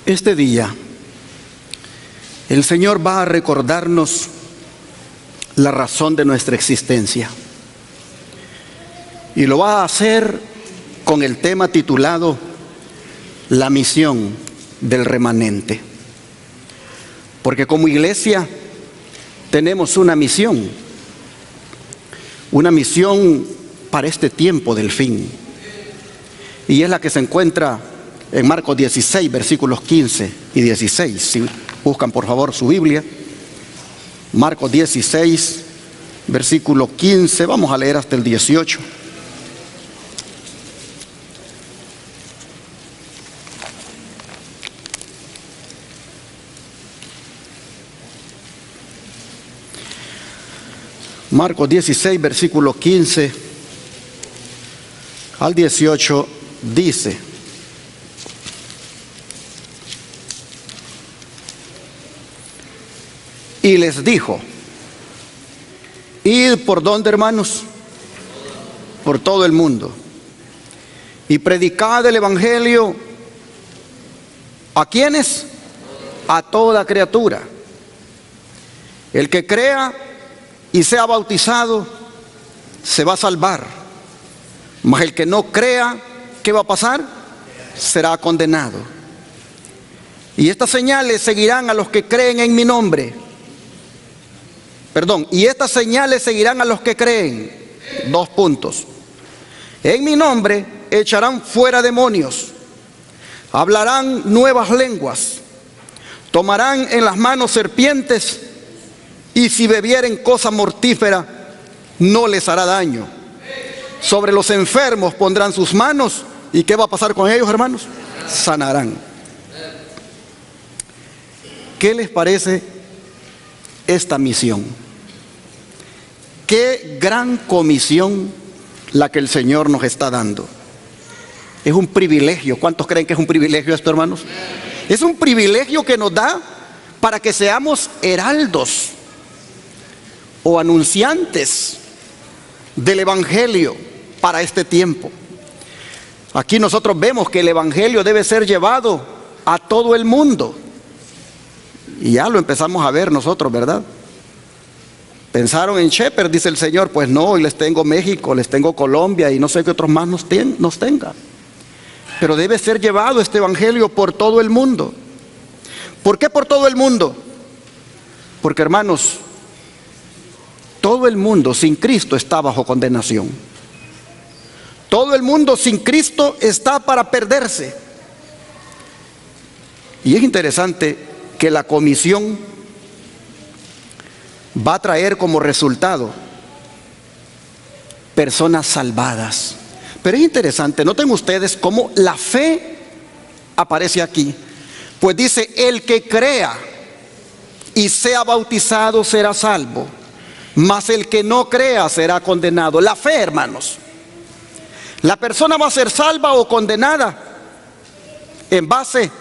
Este día, el Señor va a recordarnos la razón de nuestra existencia. Y lo va a hacer con el tema titulado La misión del remanente. Porque como iglesia tenemos una misión para este tiempo del fin. Y es la que se encuentra en Marcos 16, versículos 15 y 16. Si buscan por favor su Biblia. Marcos 16, versículo 15, vamos a leer hasta el 18. Marcos 16, versículo 15 al 18 dice: y les dijo, id por dónde, hermanos, por todo el mundo, y predicad el evangelio ¿a quiénes? A toda criatura. El que crea y sea bautizado se va a salvar, mas el que no crea, ¿qué va a pasar? Será condenado. Y estas señales seguirán a los que creen en mi nombre. Y estas señales seguirán a los que creen. 2 puntos. En mi nombre echarán fuera demonios, hablarán nuevas lenguas, tomarán en las manos serpientes, y si bebieren cosa mortífera no les hará daño. Sobre los enfermos pondrán sus manos, ¿y qué va a pasar con ellos, hermanos? Sanarán. ¿Qué les parece esta misión? Qué gran comisión la que el Señor nos está dando. Es un privilegio. ¿Cuántos creen que es un privilegio esto, hermanos? Es un privilegio que nos da para que seamos heraldos o anunciantes del evangelio para este tiempo. Aquí nosotros vemos que el evangelio debe ser llevado a todo el mundo. Y ya lo empezamos a ver nosotros, ¿verdad? Pensaron en Shepherd, dice el Señor. Pues no, hoy les tengo México, les tengo Colombia y no sé qué otros más nos tenga. Pero debe ser llevado este evangelio por todo el mundo. ¿Por qué por todo el mundo? Porque, hermanos, todo el mundo sin Cristo está bajo condenación. Todo el mundo sin Cristo está para perderse. Y es interesante que la comisión va a traer como resultado personas salvadas. Pero es interesante, noten ustedes cómo la fe aparece aquí. Pues dice, el que crea y sea bautizado será salvo, mas el que no crea será condenado. La fe, hermanos. La persona va a ser salva o condenada en base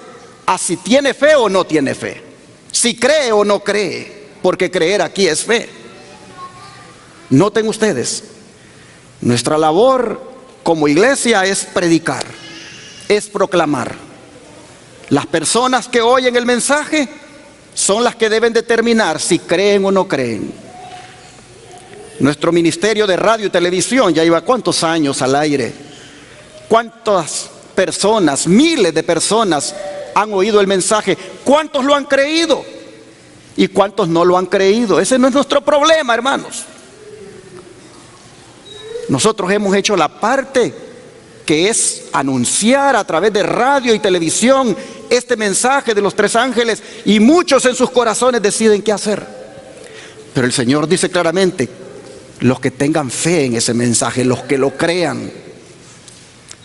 a si tiene fe o no tiene fe, si cree o no cree. Porque creer aquí es fe. Noten ustedes, nuestra labor como iglesia es predicar, es proclamar. Las personas que oyen el mensaje son las que deben determinar si creen o no creen. Nuestro ministerio de radio y televisión ya lleva ¿cuántos años al aire? ¿Cuántas personas, miles de personas han oído el mensaje? ¿Cuántos lo han creído? ¿Y cuántos no lo han creído? Ese no es nuestro problema, hermanos. Nosotros hemos hecho la parte que es anunciar a través de radio y televisión este mensaje de los 3 ángeles, y muchos en sus corazones deciden qué hacer. Pero el Señor dice claramente, los que tengan fe en ese mensaje, los que lo crean,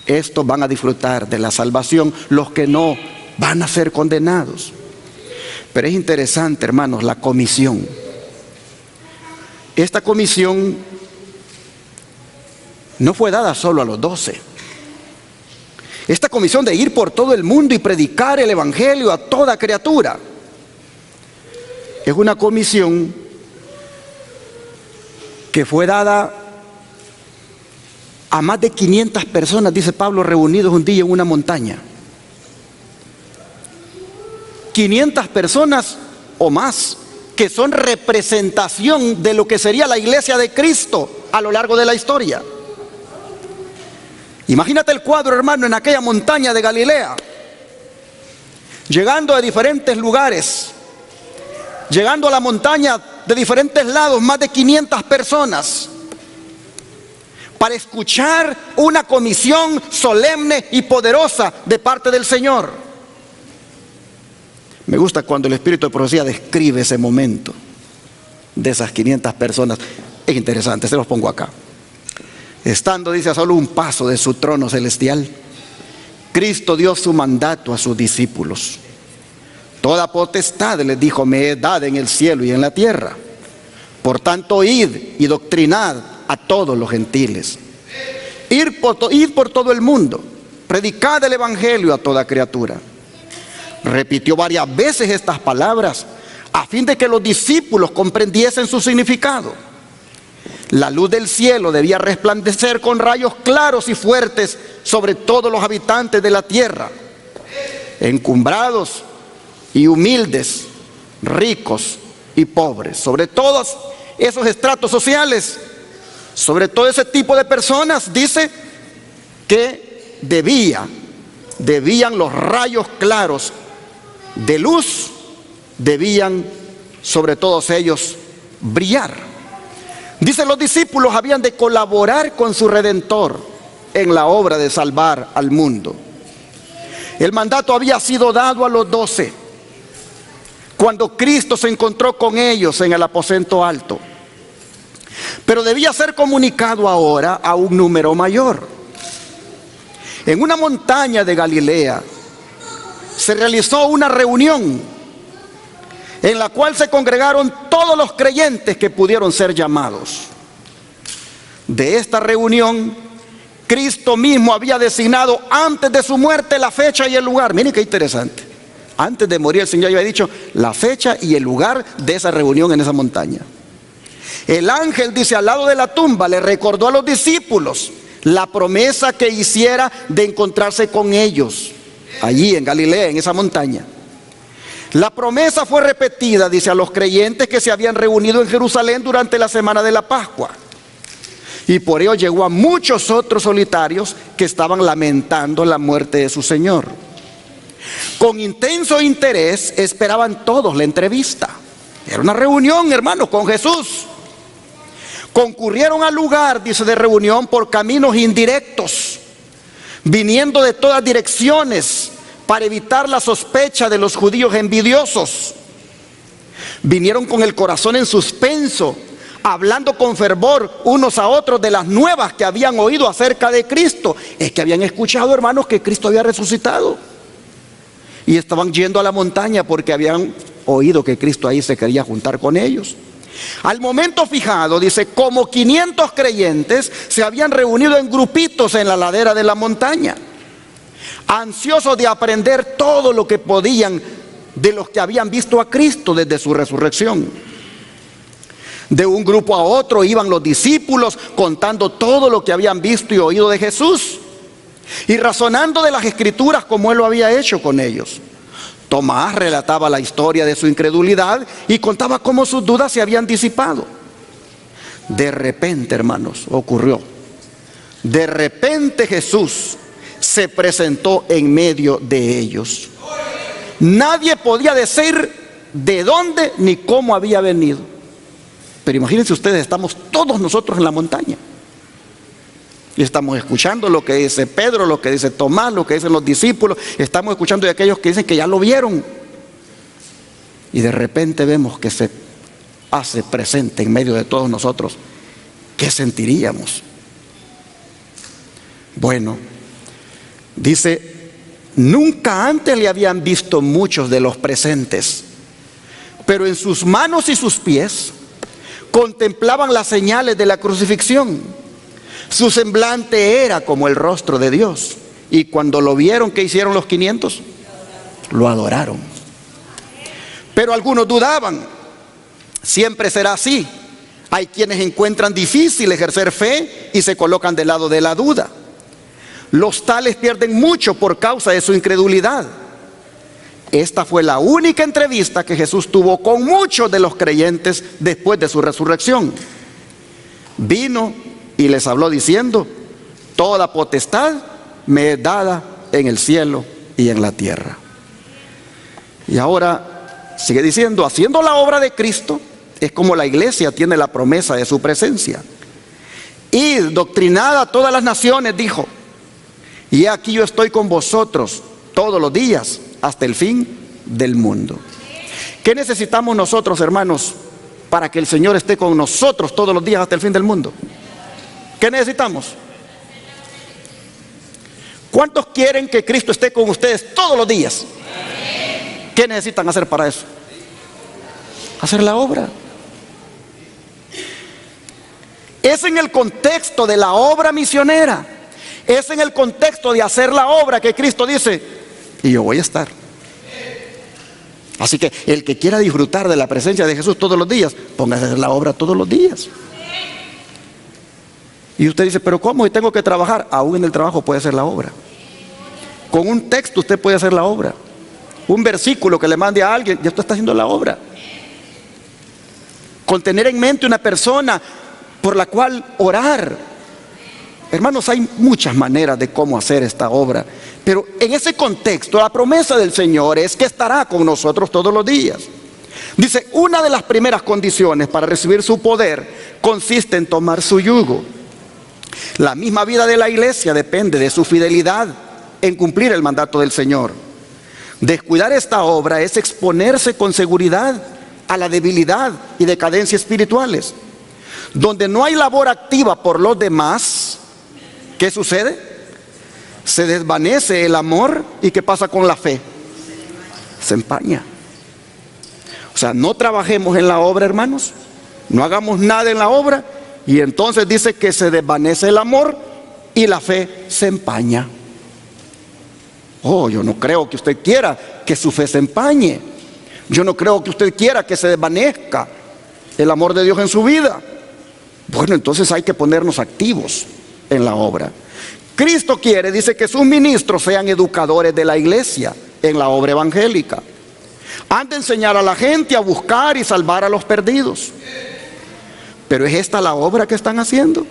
estos van a disfrutar de la salvación. Los que no, van a ser condenados. Pero es interesante, hermanos, la comisión. Esta comisión no fue dada solo a los 12. Esta comisión de ir por todo el mundo y predicar el evangelio a toda criatura es una comisión que fue dada a más de 500 personas, dice Pablo, reunidos un día en una montaña. 500 personas o más, que son representación de lo que sería la iglesia de Cristo a lo largo de la historia. Imagínate el cuadro, hermano, en aquella montaña de Galilea, llegando de diferentes lugares, llegando a la montaña de diferentes lados, más de 500 personas, para escuchar una comisión solemne y poderosa de parte del Señor. Me gusta cuando el Espíritu de Profecía describe ese momento de esas 500 personas. Es interesante, se los pongo acá. Estando, dice, a solo un paso de su trono celestial, Cristo dio su mandato a sus discípulos. Toda potestad, les dijo, me es dada en el cielo y en la tierra. Por tanto, id y doctrinad a todos los gentiles. Id por todo el mundo, predicad el evangelio a toda criatura. Repitió varias veces estas palabras a fin de que los discípulos comprendiesen su significado. La luz del cielo debía resplandecer con rayos claros y fuertes sobre todos los habitantes de la tierra, encumbrados y humildes, ricos y pobres, sobre todos esos estratos sociales, sobre todo ese tipo de personas. Dice que debían los rayos claros de luz, debían sobre todos ellos brillar. Dice, los discípulos habían de colaborar con su Redentor en la obra de salvar al mundo. El mandato había sido dado a los 12 cuando Cristo se encontró con ellos en el aposento alto, pero debía ser comunicado ahora a un número mayor. En una montaña de Galilea se realizó una reunión en la cual se congregaron todos los creyentes que pudieron ser llamados. De esta reunión, Cristo mismo había designado antes de su muerte la fecha y el lugar. Miren qué interesante. Antes de morir el Señor había dicho la fecha y el lugar de esa reunión en esa montaña. El ángel, dice, al lado de la tumba le recordó a los discípulos la promesa que hiciera de encontrarse con ellos allí en Galilea, en esa montaña. La promesa fue repetida, dice, a los creyentes que se habían reunido en Jerusalén durante la semana de la Pascua. Y por ello llegó a muchos otros solitarios que estaban lamentando la muerte de su Señor. Con intenso interés esperaban todos la entrevista. Era una reunión, hermanos, con Jesús. Concurrieron al lugar, dice, de reunión por caminos indirectos, viniendo de todas direcciones, para evitar la sospecha de los judíos envidiosos. Vinieron con el corazón en suspenso, hablando con fervor unos a otros de las nuevas que habían oído acerca de Cristo. Es que habían escuchado, hermanos, que Cristo había resucitado, y estaban yendo a la montaña porque habían oído que Cristo ahí se quería juntar con ellos. Al momento fijado, dice, como 500 creyentes se habían reunido en grupitos en la ladera de la montaña, ansiosos de aprender todo lo que podían de los que habían visto a Cristo desde su resurrección. De un grupo a otro iban los discípulos contando todo lo que habían visto y oído de Jesús, y razonando de las Escrituras como Él lo había hecho con ellos. Tomás relataba la historia de su incredulidad y contaba cómo sus dudas se habían disipado. De repente, hermanos, ocurrió. De repente Jesús se presentó en medio de ellos. Nadie podía decir de dónde ni cómo había venido. Pero imagínense ustedes, estamos todos nosotros en la montaña y estamos escuchando lo que dice Pedro, lo que dice Tomás, lo que dicen los discípulos. Estamos escuchando de aquellos que dicen que ya lo vieron, y de repente vemos que se hace presente en medio de todos nosotros. ¿Qué sentiríamos? Bueno, dice, nunca antes le habían visto muchos de los presentes, pero en sus manos y sus pies contemplaban las señales de la crucifixión. Su semblante era como el rostro de Dios. Y cuando lo vieron, ¿qué hicieron los 500? Lo adoraron. Pero algunos dudaban. Siempre será así. Hay quienes encuentran difícil ejercer fe y se colocan del lado de la duda. Los tales pierden mucho por causa de su incredulidad. Esta fue la única entrevista que Jesús tuvo con muchos de los creyentes después de su resurrección. Vino y les habló diciendo: toda potestad me es dada en el cielo y en la tierra. Y ahora sigue diciendo: haciendo la obra de Cristo es como la iglesia tiene la promesa de su presencia. Id, doctrinad a todas las naciones, dijo, y aquí yo estoy con vosotros todos los días hasta el fin del mundo. ¿Qué necesitamos nosotros, hermanos, para que el Señor esté con nosotros todos los días hasta el fin del mundo? ¿Qué necesitamos? ¿Cuántos quieren que Cristo esté con ustedes todos los días? ¿Qué necesitan hacer para eso? Hacer la obra. Es en el contexto de la obra misionera, es en el contexto de hacer la obra que Cristo dice: y yo voy a estar. Así que el que quiera disfrutar de la presencia de Jesús todos los días, póngase a hacer la obra todos los días. Y usted dice: pero ¿cómo? Y tengo que trabajar. Aún en el trabajo puede hacer la obra. Con un texto usted puede hacer la obra. Un versículo que le mande a alguien, ya usted está haciendo la obra. Con tener en mente una persona por la cual orar. Hermanos, hay muchas maneras de cómo hacer esta obra, pero en ese contexto la promesa del Señor es que estará con nosotros todos los días. Dice: una de las primeras condiciones para recibir su poder consiste en tomar su yugo. La misma vida de la iglesia depende de su fidelidad en cumplir el mandato del Señor. Descuidar esta obra es exponerse con seguridad a la debilidad y decadencia espirituales. Donde no hay labor activa por los demás, ¿qué sucede? Se desvanece el amor. ¿Y qué pasa con la fe? Se empaña. O sea, no trabajemos en la obra, hermanos, no hagamos nada en la obra, y entonces dice que se desvanece el amor y la fe se empaña. Oh, yo no creo que usted quiera que su fe se empañe. Yo no creo que usted quiera que se desvanezca el amor de Dios en su vida. Bueno, entonces hay que ponernos activos en la obra. Cristo quiere, dice, que sus ministros sean educadores de la iglesia en la obra evangélica. Han de enseñar a la gente a buscar y salvar a los perdidos. Pero ¿es esta la obra que están haciendo?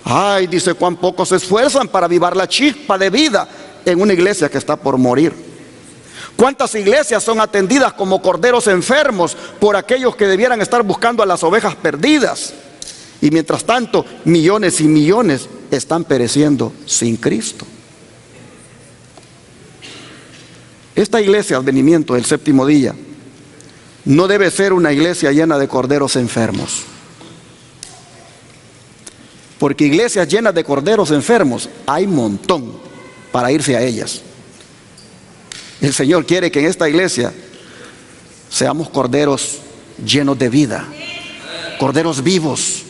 Ay, dice, cuán pocos se esfuerzan para avivar la chispa de vida en una iglesia que está por morir. ¿Cuántas iglesias son atendidas como corderos enfermos por aquellos que debieran estar buscando a las ovejas perdidas? Y mientras tanto, millones y millones están pereciendo sin Cristo. Esta iglesia, Advenimiento del Séptimo Día, no debe ser una iglesia llena de corderos enfermos. Porque iglesias llenas de corderos enfermos hay un montón para irse a ellas. El Señor quiere que en esta iglesia seamos corderos llenos de vida, corderos vivos,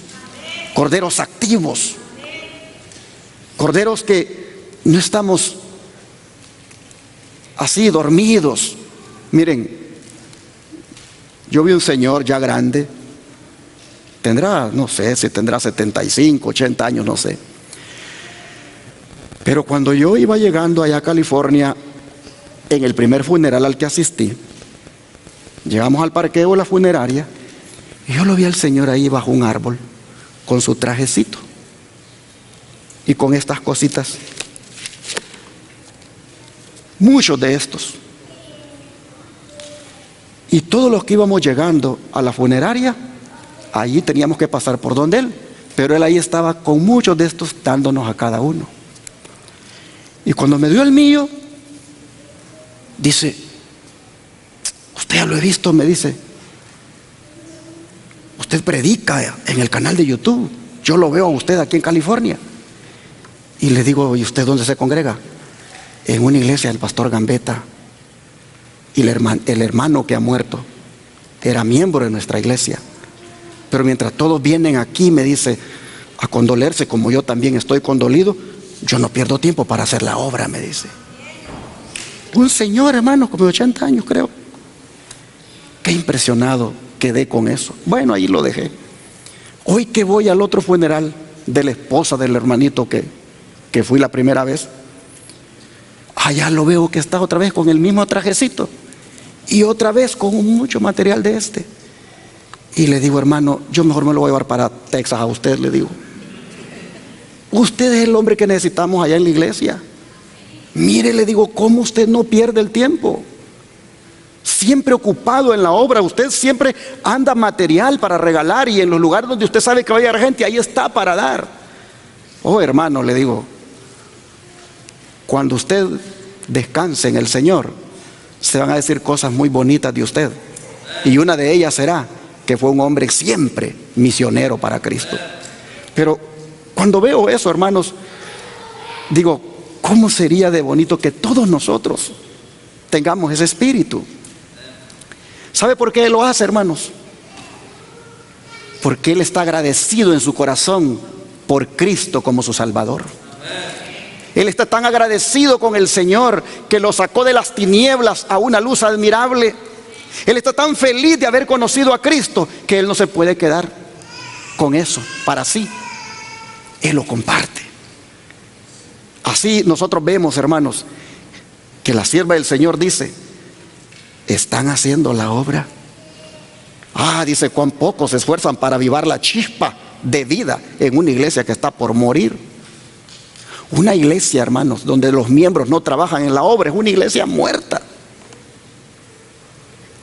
corderos activos, corderos que no estamos así dormidos. Miren, yo vi un señor ya grande, tendrá, no sé, si tendrá 75, 80 años, no sé. Pero cuando yo iba llegando allá a California, en el primer funeral al que asistí, llegamos al parqueo de la funeraria y yo lo vi al señor ahí bajo un árbol con su trajecito y con estas cositas. Muchos de estos. Y todos los que íbamos llegando a la funeraria, allí teníamos que pasar por donde él, pero él ahí estaba con muchos de estos dándonos a cada uno. Y cuando me dio el mío, dice, usted ya lo he visto, me dice, usted predica en el canal de YouTube, yo lo veo a usted aquí en California. Y le digo, ¿y usted dónde se congrega? En una iglesia del pastor Gambetta. Y el hermano que ha muerto era miembro de nuestra iglesia. Pero mientras todos vienen aquí, me dice, a condolerse como yo también estoy condolido, yo no pierdo tiempo para hacer la obra, me dice. Un señor, hermano, como de 80 años creo. Qué impresionado quedé con eso. Bueno, ahí lo dejé. Hoy que voy al otro funeral de la esposa del hermanito que fui la primera vez. allá lo veo que está otra vez con el mismo trajecito y otra vez con mucho material de este. Y le digo, hermano, yo mejor me lo voy a llevar para Texas a usted, le digo. Usted es el hombre que necesitamos allá en la iglesia. Mire, le digo, cómo usted no pierde el tiempo. Siempre ocupado en la obra, usted siempre anda material para regalar, y en los lugares donde usted sabe que va a llegar gente, ahí está para dar. Oh, hermano, le digo, cuando usted descanse en el Señor, se van a decir cosas muy bonitas de usted. Y una de ellas será que fue un hombre siempre misionero para Cristo. Pero cuando veo eso, hermanos, digo, ¿cómo sería de bonito que todos nosotros tengamos ese espíritu? ¿Sabe por qué Él lo hace, hermanos? Porque Él está agradecido en su corazón por Cristo como su Salvador. Él está tan agradecido con el Señor que lo sacó de las tinieblas a una luz admirable. Él está tan feliz de haber conocido a Cristo que Él no se puede quedar con eso para sí. Él lo comparte. Así nosotros vemos, hermanos, que la sierva del Señor dice, están haciendo la obra. Dice, cuán pocos se esfuerzan para avivar la chispa de vida en una iglesia que está por morir. Una iglesia, hermanos, donde los miembros no trabajan en la obra, es una iglesia muerta.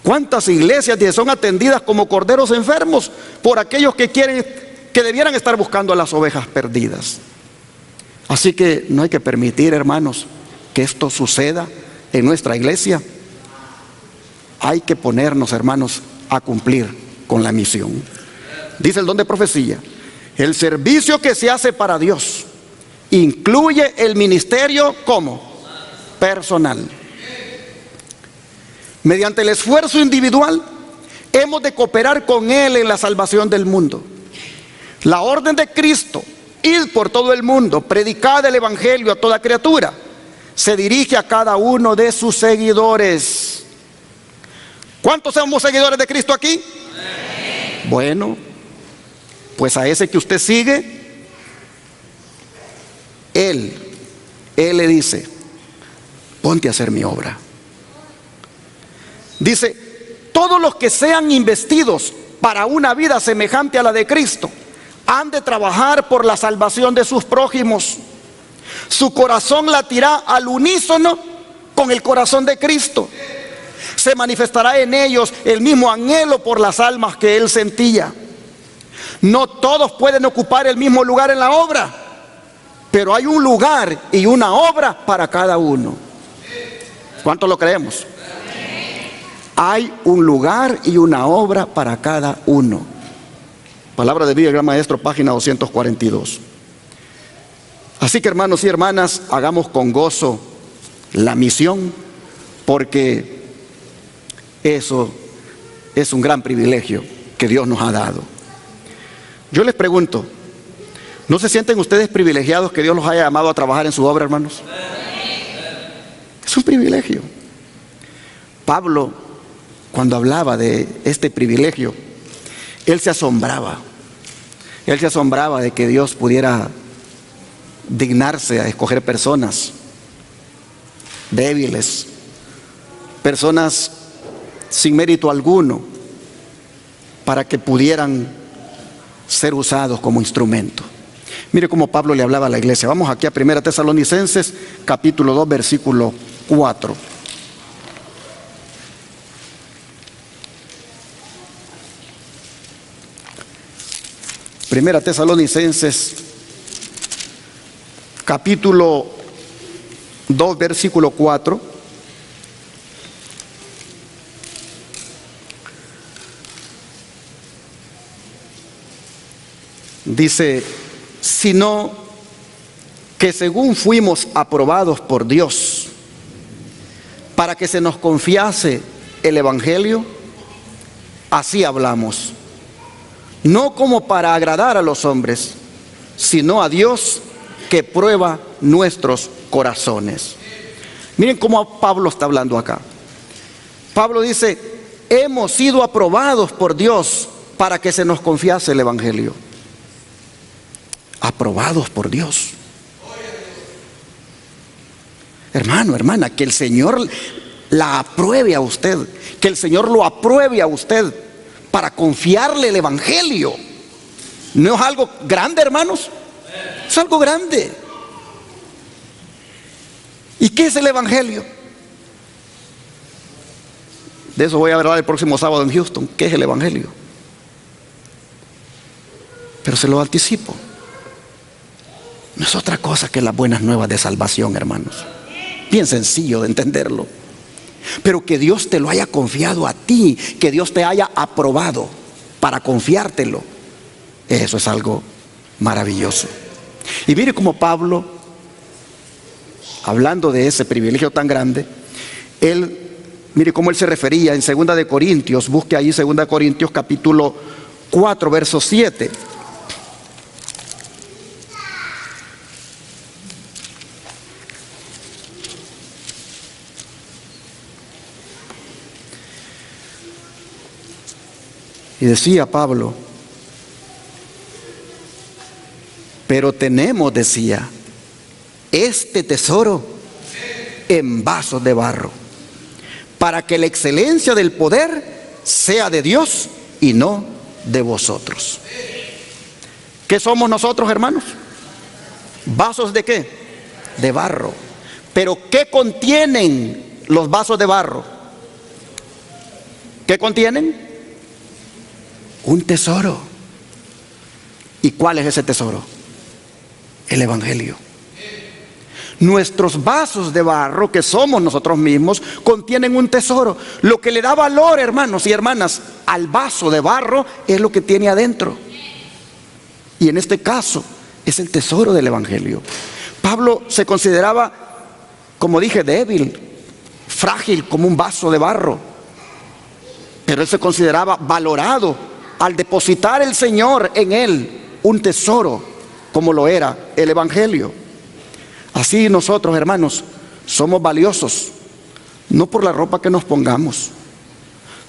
¿Cuántas iglesias son atendidas como corderos enfermos por aquellos que debieran estar buscando a las ovejas perdidas? Así que no hay que permitir, hermanos, que esto suceda en nuestra iglesia. Hay que ponernos, hermanos, a cumplir con la misión. Dice el don de profecía, el servicio que se hace para Dios incluye el ministerio como personal. Mediante el esfuerzo individual hemos de cooperar con Él en la salvación del mundo. La orden de Cristo, id por todo el mundo, predicad el evangelio a toda criatura, se dirige a cada uno de sus seguidores. ¿Cuántos somos seguidores de Cristo aquí? Bueno, pues a ese que usted sigue, Él le dice, ponte a hacer mi obra. Dice, todos los que sean investidos para una vida semejante a la de Cristo, han de trabajar por la salvación de sus prójimos. Su corazón latirá al unísono con el corazón de Cristo. Se manifestará en ellos el mismo anhelo por las almas que Él sentía. No todos pueden ocupar el mismo lugar en la obra, pero hay un lugar y una obra para cada uno. ¿Cuánto lo creemos? Hay un lugar y una obra para cada uno. Palabra de vida, gran maestro, página 242. Así que, hermanos y hermanas, hagamos con gozo la misión, porque eso es un gran privilegio que Dios nos ha dado. Yo les pregunto, ¿no se sienten ustedes privilegiados que Dios los haya llamado a trabajar en su obra, hermanos? Es un privilegio. Pablo, cuando hablaba de este privilegio, él se asombraba. Él se asombraba de que Dios pudiera dignarse a escoger personas débiles, personas sin mérito alguno, para que pudieran ser usados como instrumento. Mire cómo Pablo le hablaba a la iglesia. Vamos aquí a 1 Tesalonicenses, capítulo 2, versículo 4. Primera Tesalonicenses, capítulo 2, versículo 4. Dice, sino que según fuimos aprobados por Dios para que se nos confiase el evangelio, así hablamos. No como para agradar a los hombres, sino a Dios que prueba nuestros corazones. Miren cómo Pablo está hablando acá. Pablo dice, hemos sido aprobados por Dios para que se nos confiase el evangelio. Aprobados por Dios. Hermano, hermana, que el Señor la apruebe a usted, que el Señor lo apruebe a usted para confiarle el Evangelio. ¿No es algo grande, hermanos? Es algo grande. ¿Y qué es el Evangelio? De eso voy a hablar el próximo sábado en Houston. ¿Qué es el Evangelio? Pero se lo anticipo. No es otra cosa que las buenas nuevas de salvación, hermanos. Bien sencillo de entenderlo. Pero que Dios te lo haya confiado a ti, que Dios te haya aprobado para confiártelo, eso es algo maravilloso. Y mire cómo Pablo, hablando de ese privilegio tan grande, mire cómo él se refería en 2 de Corintios. Busque ahí 2 de Corintios capítulo 4, verso 7. Y decía Pablo, pero tenemos, decía, este tesoro en vasos de barro, para que la excelencia del poder sea de Dios y no de vosotros. ¿Qué somos nosotros, hermanos? ¿Vasos de qué? De barro. ¿Pero qué contienen los vasos de barro? ¿Qué contienen? Un tesoro. ¿Y cuál es ese tesoro? El Evangelio. Nuestros vasos de barro, que somos nosotros mismos, contienen un tesoro. Lo que le da valor, hermanos y hermanas, al vaso de barro es lo que tiene adentro. Y en este caso es el tesoro del Evangelio. Pablo se consideraba, como dije, débil, frágil como un vaso de barro. Pero él se consideraba valorado al depositar el Señor en él un tesoro, como lo era el Evangelio. Así nosotros, hermanos, somos valiosos, no por la ropa que nos pongamos.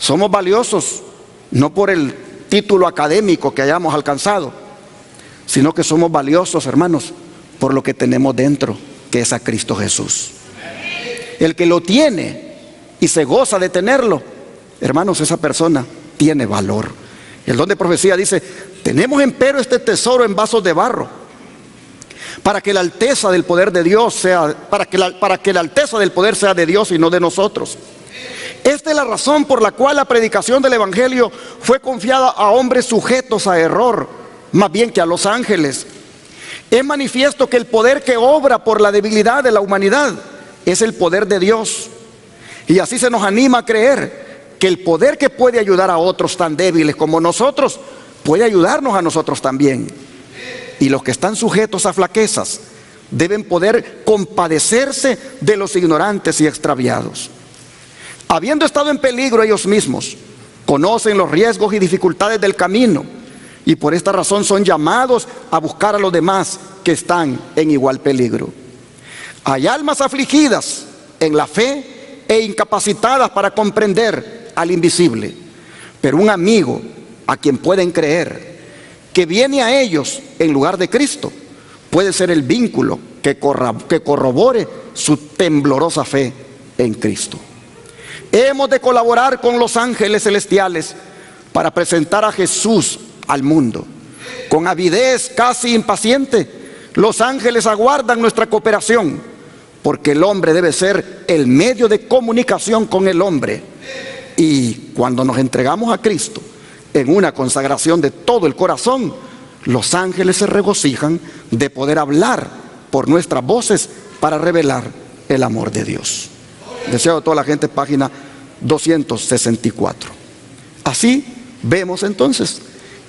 Somos valiosos no por el título académico que hayamos alcanzado, sino que somos valiosos, hermanos, por lo que tenemos dentro, que es a Cristo Jesús. El que lo tiene y se goza de tenerlo, hermanos, esa persona tiene valor. El don de profecía dice: tenemos empero este tesoro en vasos de barro, para que la alteza del poder de Dios sea, para que la alteza del poder sea de Dios y no de nosotros. Esta es la razón por la cual la predicación del Evangelio fue confiada a hombres sujetos a error, más bien que a los ángeles. Es manifiesto que el poder que obra por la debilidad de la humanidad es el poder de Dios. Y así se nos anima a creer que el poder que puede ayudar a otros tan débiles como nosotros, puede ayudarnos a nosotros también. Y los que están sujetos a flaquezas deben poder compadecerse de los ignorantes y extraviados. Habiendo estado en peligro ellos mismos, conocen los riesgos y dificultades del camino, y por esta razón son llamados a buscar a los demás que están en igual peligro. Hay almas afligidas en la fe e incapacitadas para comprender al invisible, pero un amigo a quien pueden creer, que viene a ellos en lugar de Cristo, puede ser el vínculo que corrobore su temblorosa fe en Cristo. Hemos de colaborar con los ángeles celestiales para presentar a Jesús al mundo. Con avidez casi impaciente, los ángeles aguardan nuestra cooperación, porque el hombre debe ser el medio de comunicación con el hombre. Y cuando nos entregamos a Cristo en una consagración de todo el corazón, los ángeles se regocijan de poder hablar por nuestras voces para revelar el amor de Dios. Deseo a toda la gente, página 264. Así vemos entonces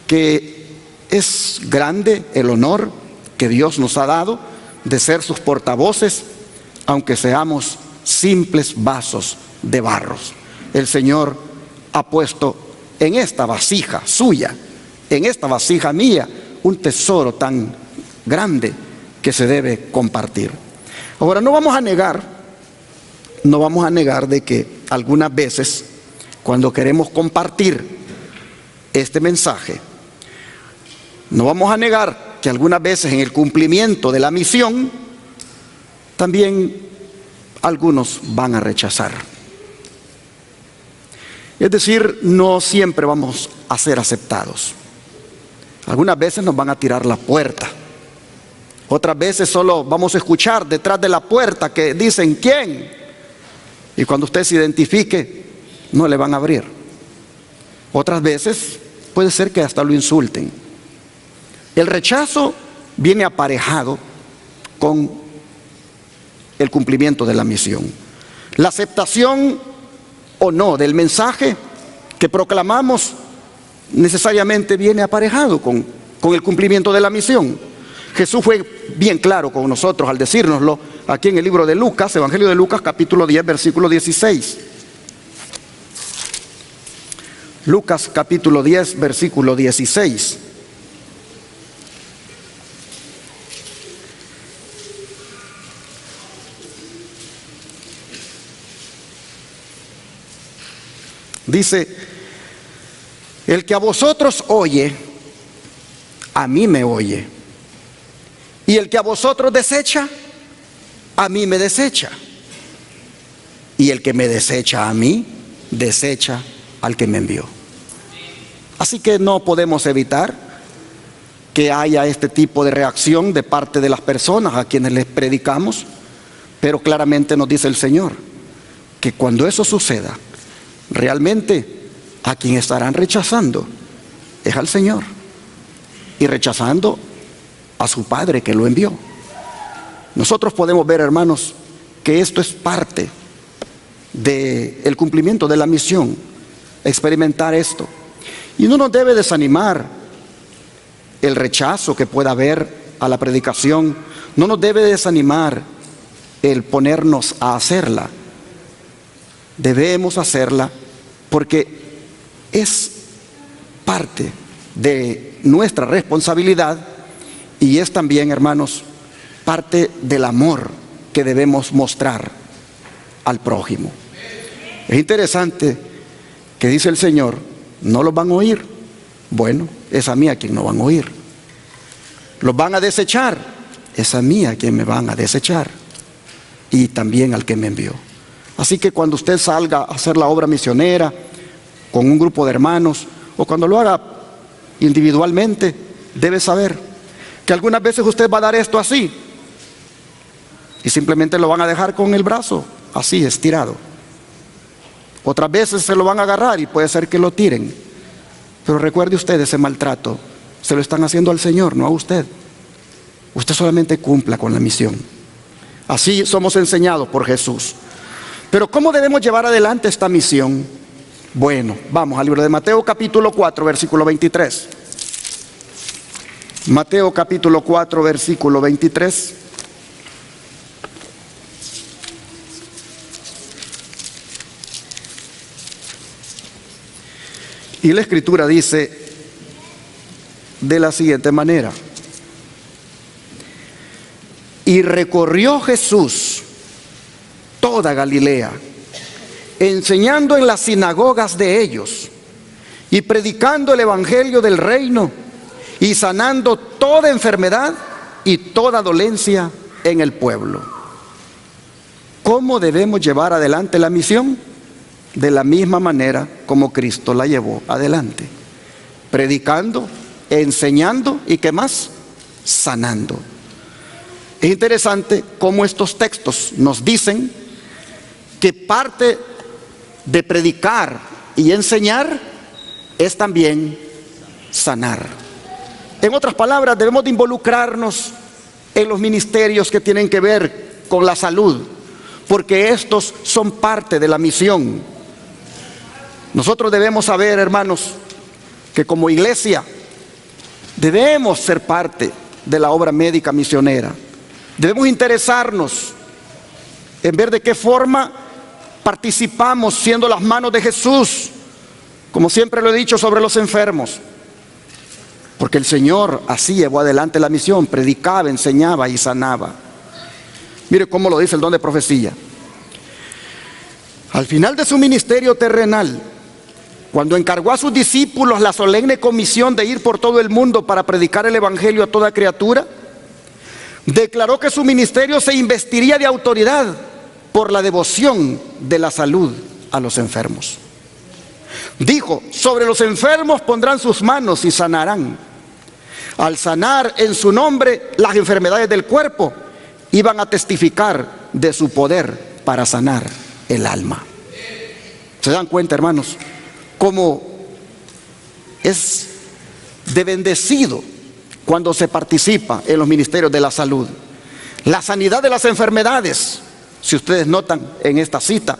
que es grande el honor que Dios nos ha dado de ser sus portavoces, aunque seamos simples vasos de barros. El Señor ha puesto en esta vasija suya, en esta vasija mía, un tesoro tan grande que se debe compartir. Ahora, no vamos a negar de que algunas veces, cuando queremos compartir este mensaje, no vamos a negar que algunas veces en el cumplimiento de la misión, también algunos van a rechazar. Es decir, no siempre vamos a ser aceptados. Algunas veces nos van a tirar la puerta. Otras veces solo vamos a escuchar detrás de la puerta que dicen ¿quién? Y cuando usted se identifique, no le van a abrir. Otras veces puede ser que hasta lo insulten. El rechazo viene aparejado con el cumplimiento de la misión. La aceptación o no del mensaje que proclamamos necesariamente viene aparejado con el cumplimiento de la misión. Jesús fue bien claro con nosotros al decírnoslo aquí en el libro de Lucas, Evangelio de Lucas, capítulo 10, versículo 16. Lucas capítulo 10, versículo 16. Dice, el que a vosotros oye, a mí me oye. Y el que a vosotros desecha, a mí me desecha. Y el que me desecha a mí, desecha al que me envió. Así que no podemos evitar que haya este tipo de reacción de parte de las personas a quienes les predicamos, pero claramente nos dice el Señor que cuando eso suceda, realmente a quien estarán rechazando es al Señor y rechazando a su Padre que lo envió. Nosotros podemos ver, hermanos, que esto es parte del cumplimiento de la misión, experimentar esto. Y no nos debe desanimar el rechazo que pueda haber a la predicación, no nos debe desanimar el ponernos a hacerla. Debemos hacerla porque es parte de nuestra responsabilidad y es también, hermanos, parte del amor que debemos mostrar al prójimo. Es interesante que dice el Señor, no los van a oír. Bueno, es a mí a quien no van a oír. Los van a desechar, es a mí a quien me van a desechar y también al que me envió. Así que cuando usted salga a hacer la obra misionera con un grupo de hermanos o cuando lo haga individualmente, debe saber que algunas veces usted va a dar esto así y simplemente lo van a dejar con el brazo así estirado. Otras veces se lo van a agarrar y puede ser que lo tiren. Pero recuerde usted, ese maltrato se lo están haciendo al Señor, no a usted. Usted solamente cumpla con la misión. Así somos enseñados por Jesús. Pero ¿cómo debemos llevar adelante esta misión? Bueno, vamos al libro de Mateo capítulo 4, versículo 23. Mateo capítulo 4, versículo 23. Y la Escritura dice de la siguiente manera: y recorrió Jesús toda Galilea, enseñando en las sinagogas de ellos y predicando el evangelio del reino y sanando toda enfermedad y toda dolencia en el pueblo. ¿Cómo debemos llevar adelante la misión? De la misma manera como Cristo la llevó adelante, predicando, enseñando y ¿qué más? Sanando. Es interesante cómo estos textos nos dicen que parte de predicar y enseñar es también sanar. En otras palabras, debemos de involucrarnos en los ministerios que tienen que ver con la salud, porque estos son parte de la misión. Nosotros debemos saber, hermanos, que como iglesia debemos ser parte de la obra médica misionera. Debemos interesarnos en ver de qué forma participamos siendo las manos de Jesús, como siempre lo he dicho, sobre los enfermos. Porque el Señor así llevó adelante la misión, predicaba, enseñaba y sanaba. Mire cómo lo dice el don de profecía. Al final de su ministerio terrenal, cuando encargó a sus discípulos la solemne comisión de ir por todo el mundo para predicar el evangelio a toda criatura, declaró que su ministerio se investiría de autoridad por la devoción de la salud a los enfermos. Dijo, sobre los enfermos pondrán sus manos y sanarán. Al sanar en su nombre las enfermedades del cuerpo, iban a testificar de su poder para sanar el alma. ¿Se dan cuenta, hermanos, cómo es de bendecido cuando se participa en los ministerios de la salud? La sanidad de las enfermedades, si ustedes notan en esta cita,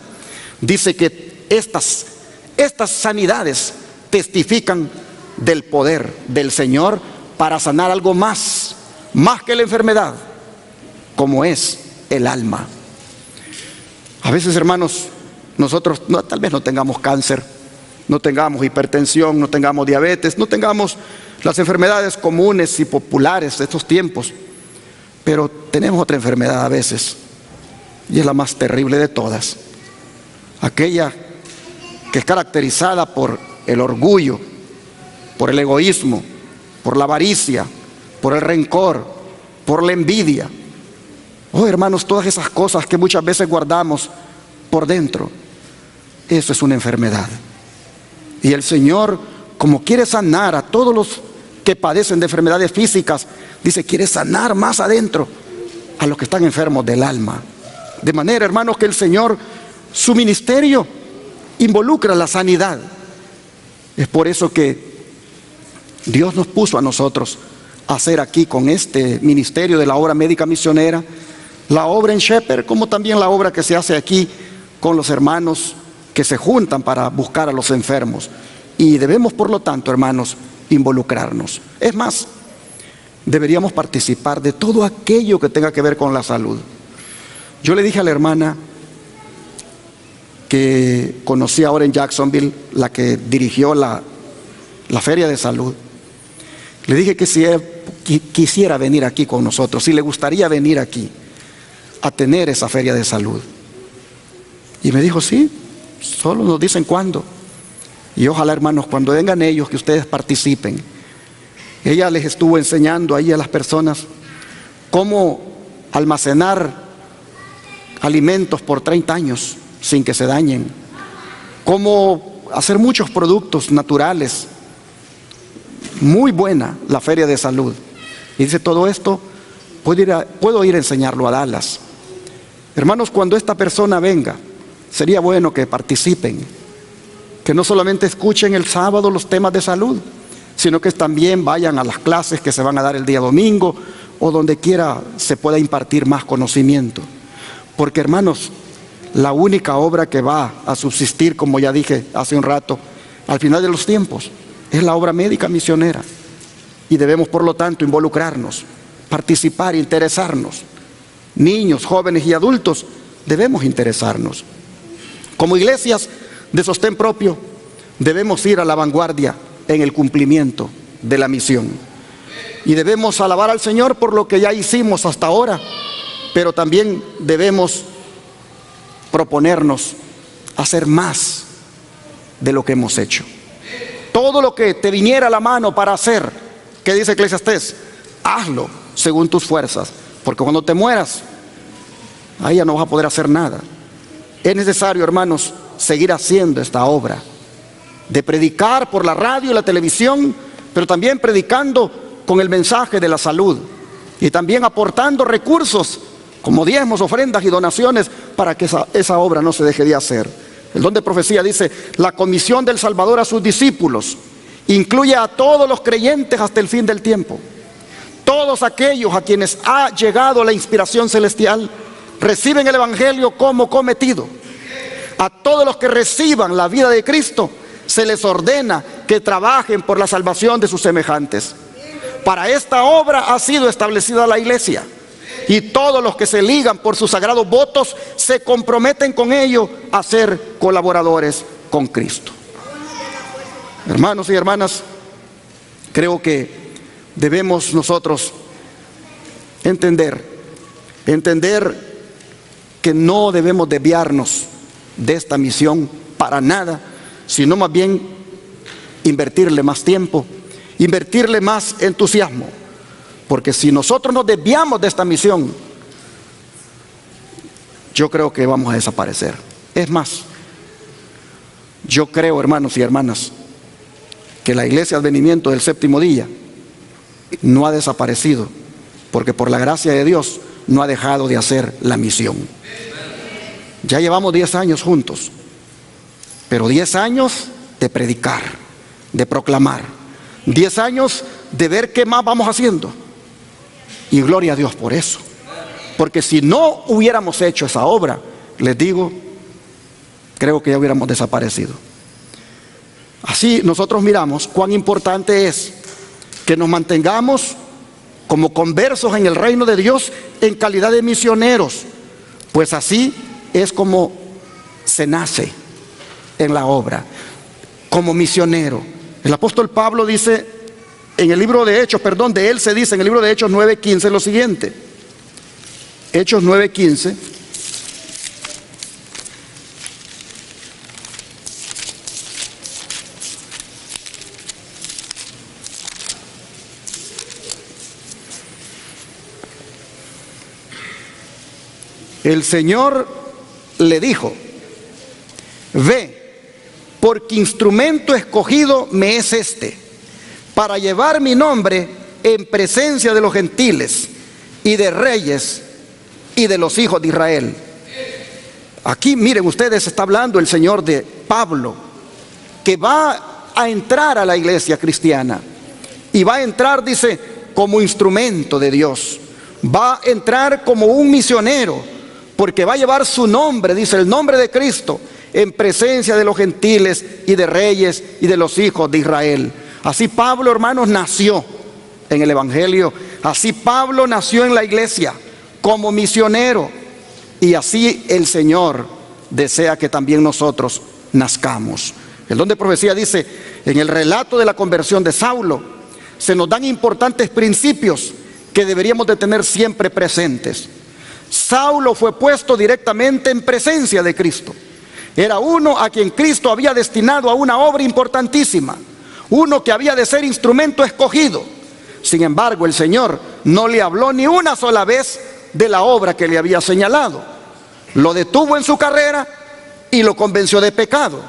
dice que estas sanidades testifican del poder del Señor para sanar algo más que la enfermedad, como es el alma. A veces, hermanos, nosotros tal vez no tengamos cáncer, no tengamos hipertensión, no tengamos diabetes, no tengamos las enfermedades comunes y populares de estos tiempos, pero tenemos otra enfermedad a veces, y es la más terrible de todas, aquella que es caracterizada por el orgullo, por el egoísmo, por la avaricia, por el rencor, por la envidia. Oh, hermanos, todas esas cosas que muchas veces guardamos por dentro, eso es una enfermedad. Y el Señor, como quiere sanar a todos los que padecen de enfermedades físicas, dice, quiere sanar más adentro a los que están enfermos del alma. De manera, hermanos, que el Señor, su ministerio involucra la sanidad. Es por eso que Dios nos puso a nosotros a hacer aquí con este ministerio de la obra médica misionera, la obra en Shepherd, como también la obra que se hace aquí con los hermanos que se juntan para buscar a los enfermos. Y debemos, por lo tanto, hermanos, involucrarnos. Es más, deberíamos participar de todo aquello que tenga que ver con la salud. Yo le dije a la hermana que conocí ahora en Jacksonville, la que dirigió la feria de salud, le dije que si ella quisiera venir aquí con nosotros, si le gustaría venir aquí a tener esa feria de salud. Y me dijo, sí, solo nos dicen cuándo. Y ojalá, hermanos, cuando vengan ellos, que ustedes participen. Ella les estuvo enseñando ahí a las personas cómo almacenar alimentos por 30 años sin que se dañen, cómo hacer muchos productos naturales. Muy buena la feria de salud. Y dice, todo esto puedo ir a enseñarlo a Dallas. Hermanos, cuando esta persona venga, sería bueno que participen, que no solamente escuchen el sábado los temas de salud, sino que también vayan a las clases que se van a dar el día domingo o donde quiera se pueda impartir más conocimiento. Porque, hermanos, la única obra que va a subsistir, como ya dije hace un rato, al final de los tiempos, es la obra médica misionera. Y debemos, por lo tanto, involucrarnos, participar, interesarnos. Niños, jóvenes y adultos, debemos interesarnos. Como iglesias de sostén propio, debemos ir a la vanguardia en el cumplimiento de la misión. Y debemos alabar al Señor por lo que ya hicimos hasta ahora, pero también debemos proponernos hacer más de lo que hemos hecho. Todo lo que te viniera a la mano para hacer, ¿qué dice Eclesiastés? Hazlo según tus fuerzas, porque cuando te mueras, ahí ya no vas a poder hacer nada. Es necesario, hermanos, seguir haciendo esta obra de predicar por la radio y la televisión, pero también predicando con el mensaje de la salud y también aportando recursos como diezmos, ofrendas y donaciones para que esa obra no se deje de hacer. El don de profecía dice, la comisión del Salvador a sus discípulos incluye a todos los creyentes hasta el fin del tiempo. Todos aquellos a quienes ha llegado la inspiración celestial reciben el evangelio como cometido. A todos los que reciban la vida de Cristo se les ordena que trabajen por la salvación de sus semejantes. Para esta obra ha sido establecida la iglesia, y todos los que se ligan por sus sagrados votos se comprometen con ello a ser colaboradores con Cristo. Hermanos y hermanas, creo que debemos nosotros entender que no debemos desviarnos de esta misión para nada, sino más bien invertirle más tiempo, invertirle más entusiasmo. Porque si nosotros nos desviamos de esta misión, yo creo que vamos a desaparecer. Es más, yo creo, hermanos y hermanas, que la Iglesia Advenimiento del Séptimo Día no ha desaparecido, porque por la gracia de Dios no ha dejado de hacer la misión. Ya llevamos 10 años juntos, pero 10 años de predicar, de proclamar, 10 años de ver qué más vamos haciendo. Y gloria a Dios por eso, porque si no hubiéramos hecho esa obra, les digo, creo que ya hubiéramos desaparecido. Así nosotros miramos cuán importante es que nos mantengamos como conversos en el reino de Dios en calidad de misioneros, pues así es como se nace en la obra, como misionero. El apóstol Pablo dice en el libro de Hechos, de él se dice en el libro de Hechos 9:15 lo siguiente. Hechos 9:15. El Señor le dijo: ve, porque instrumento escogido me es este, para llevar mi nombre en presencia de los gentiles y de reyes y de los hijos de Israel. Aquí miren ustedes, está hablando el Señor de Pablo, que va a entrar a la iglesia cristiana, y va a entrar, dice, como instrumento de Dios, va a entrar como un misionero, porque va a llevar su nombre, dice, el nombre de Cristo, en presencia de los gentiles y de reyes y de los hijos de Israel. Así Pablo, hermanos, nació en el Evangelio. Así Pablo nació en la iglesia como misionero. Y así el Señor desea que también nosotros nazcamos. El don de profecía dice, en el relato de la conversión de Saulo, se nos dan importantes principios que deberíamos de tener siempre presentes. Saulo fue puesto directamente en presencia de Cristo. Era uno a quien Cristo había destinado a una obra importantísima, uno que había de ser instrumento escogido. Sin embargo, el Señor no le habló ni una sola vez de la obra que le había señalado. Lo detuvo en su carrera y lo convenció de pecado.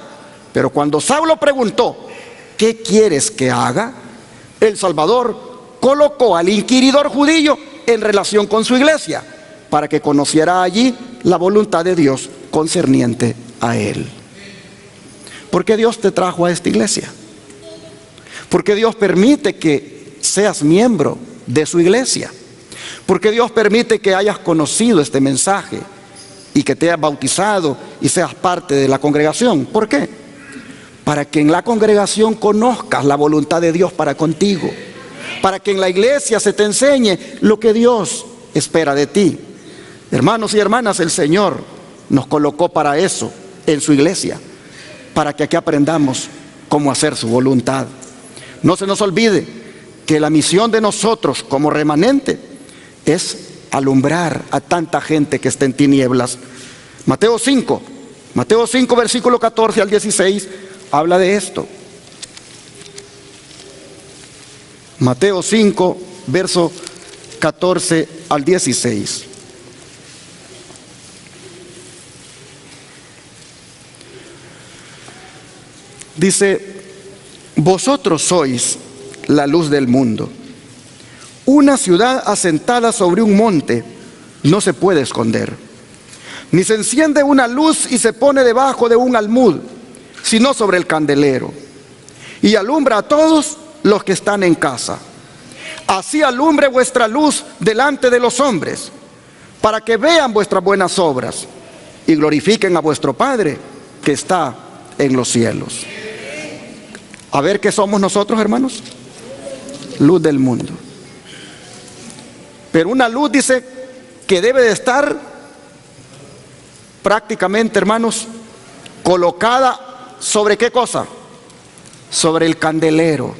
Pero cuando Saulo preguntó: ¿qué quieres que haga?, el Salvador colocó al inquiridor judío en relación con su iglesia, para que conociera allí la voluntad de Dios concerniente a él. ¿Por qué Dios te trajo a esta iglesia? ¿Por qué Dios permite que seas miembro de su iglesia? ¿Por qué Dios permite que hayas conocido este mensaje y que te hayas bautizado y seas parte de la congregación? ¿Por qué? Para que en la congregación conozcas la voluntad de Dios para contigo, para que en la iglesia se te enseñe lo que Dios espera de ti. Hermanos y hermanas, el Señor nos colocó para eso en su iglesia, para que aquí aprendamos cómo hacer su voluntad. No se nos olvide que la misión de nosotros como remanente es alumbrar a tanta gente que está en tinieblas. Mateo 5, versículo 14 al 16, habla de esto. Mateo 5, verso 14 al 16. Dice: vosotros sois la luz del mundo. Una ciudad asentada sobre un monte no se puede esconder, ni se enciende una luz y se pone debajo de un almud, sino sobre el candelero, y alumbra a todos los que están en casa. Así alumbre vuestra luz delante de los hombres, para que vean vuestras buenas obras y glorifiquen a vuestro Padre que está en los cielos. A ver, ¿qué somos nosotros, hermanos? Luz del mundo. Pero una luz, dice, que debe de estar prácticamente, hermanos, colocada ¿sobre qué cosa? Sobre el candelero.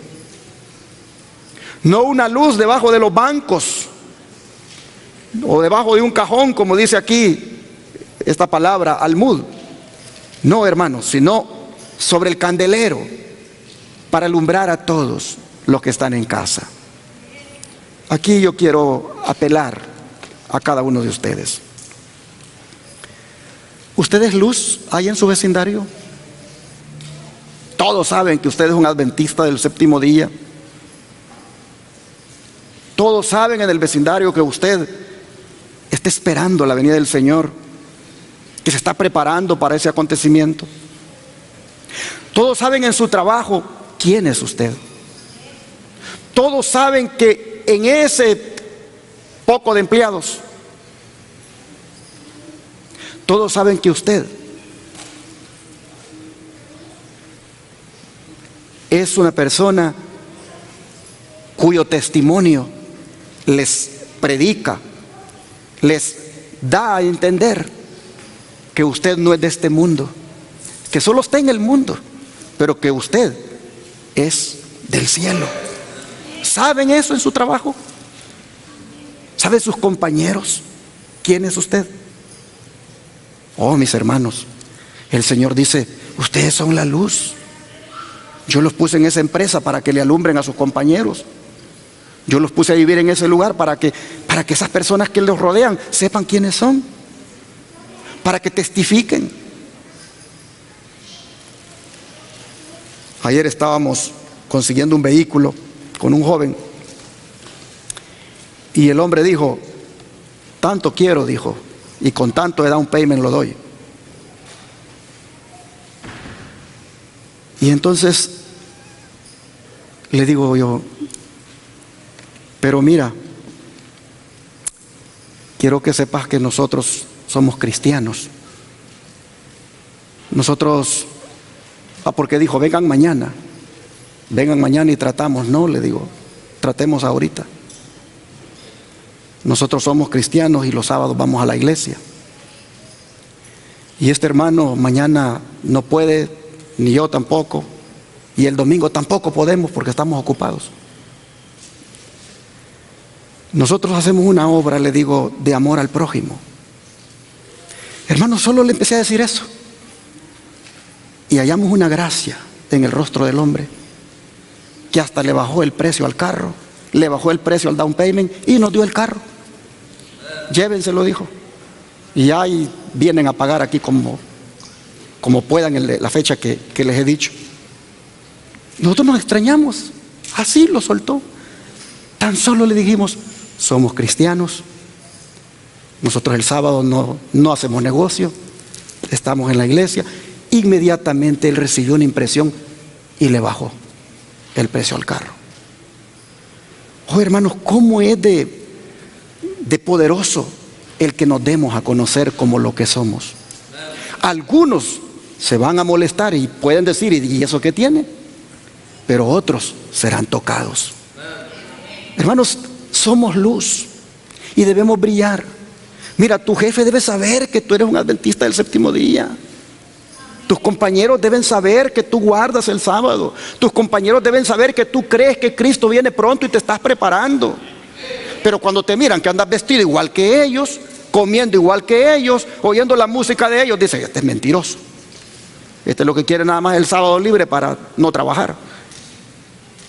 No una luz debajo de los bancos o debajo de un cajón, como dice aquí esta palabra, almud. No, hermanos, sino sobre el candelero, para alumbrar a todos los que están en casa. Aquí yo quiero apelar a cada uno de ustedes. ¿Usted es luz ahí en su vecindario? Todos saben que usted es un adventista del séptimo día. Todos saben en el vecindario que usted está esperando la venida del Señor, que se está preparando para ese acontecimiento. Todos saben en su trabajo quién es usted. Todos saben que en ese poco de empleados, todos saben que usted es una persona cuyo testimonio les predica, les da a entender que usted no es de este mundo, que solo está en el mundo, pero que usted es del cielo. ¿Saben eso en su trabajo? ¿Saben sus compañeros quién es usted? Oh, mis hermanos, el Señor dice, ustedes son la luz. Yo los puse en esa empresa para que le alumbren a sus compañeros. Yo los puse a vivir en ese lugar para que esas personas que los rodean sepan quiénes son, para que testifiquen. Ayer estábamos consiguiendo un vehículo con un joven y el hombre dijo, tanto quiero, dijo, y con tanto de down payment lo doy. Y entonces le digo yo, pero mira, quiero que sepas que nosotros somos cristianos. Nosotros, porque dijo, vengan mañana y tratamos. No, le digo, tratemos ahorita. Nosotros somos cristianos y los sábados vamos a la iglesia. Y este hermano mañana no puede, ni yo tampoco, y el domingo tampoco podemos porque estamos ocupados. Nosotros hacemos una obra, le digo, de amor al prójimo. Hermano, solo le empecé a decir eso y hallamos una gracia en el rostro del hombre que hasta le bajó el precio al carro, le bajó el precio al down payment y nos dio el carro. Llévenselo, dijo, y ahí vienen a pagar aquí como puedan la fecha que les he dicho. Nosotros nos extrañamos, así lo soltó. Tan solo le dijimos, somos cristianos, nosotros el sábado no hacemos negocio, estamos en la iglesia. Inmediatamente él recibió una impresión y le bajó el precio al carro. Oh, hermanos, cómo es de poderoso el que nos demos a conocer como lo que somos. Algunos se van a molestar y pueden decir, ¿y eso qué tiene? Pero otros serán tocados. Hermanos, somos luz y debemos brillar. Mira, tu jefe debe saber que tú eres un adventista del séptimo día. Tus compañeros deben saber que tú guardas el sábado. Tus compañeros deben saber que tú crees que Cristo viene pronto y te estás preparando. Pero cuando te miran que andas vestido igual que ellos, comiendo igual que ellos, oyendo la música de ellos, dicen, este es mentiroso. Este es lo que quiere nada más el sábado libre para no trabajar.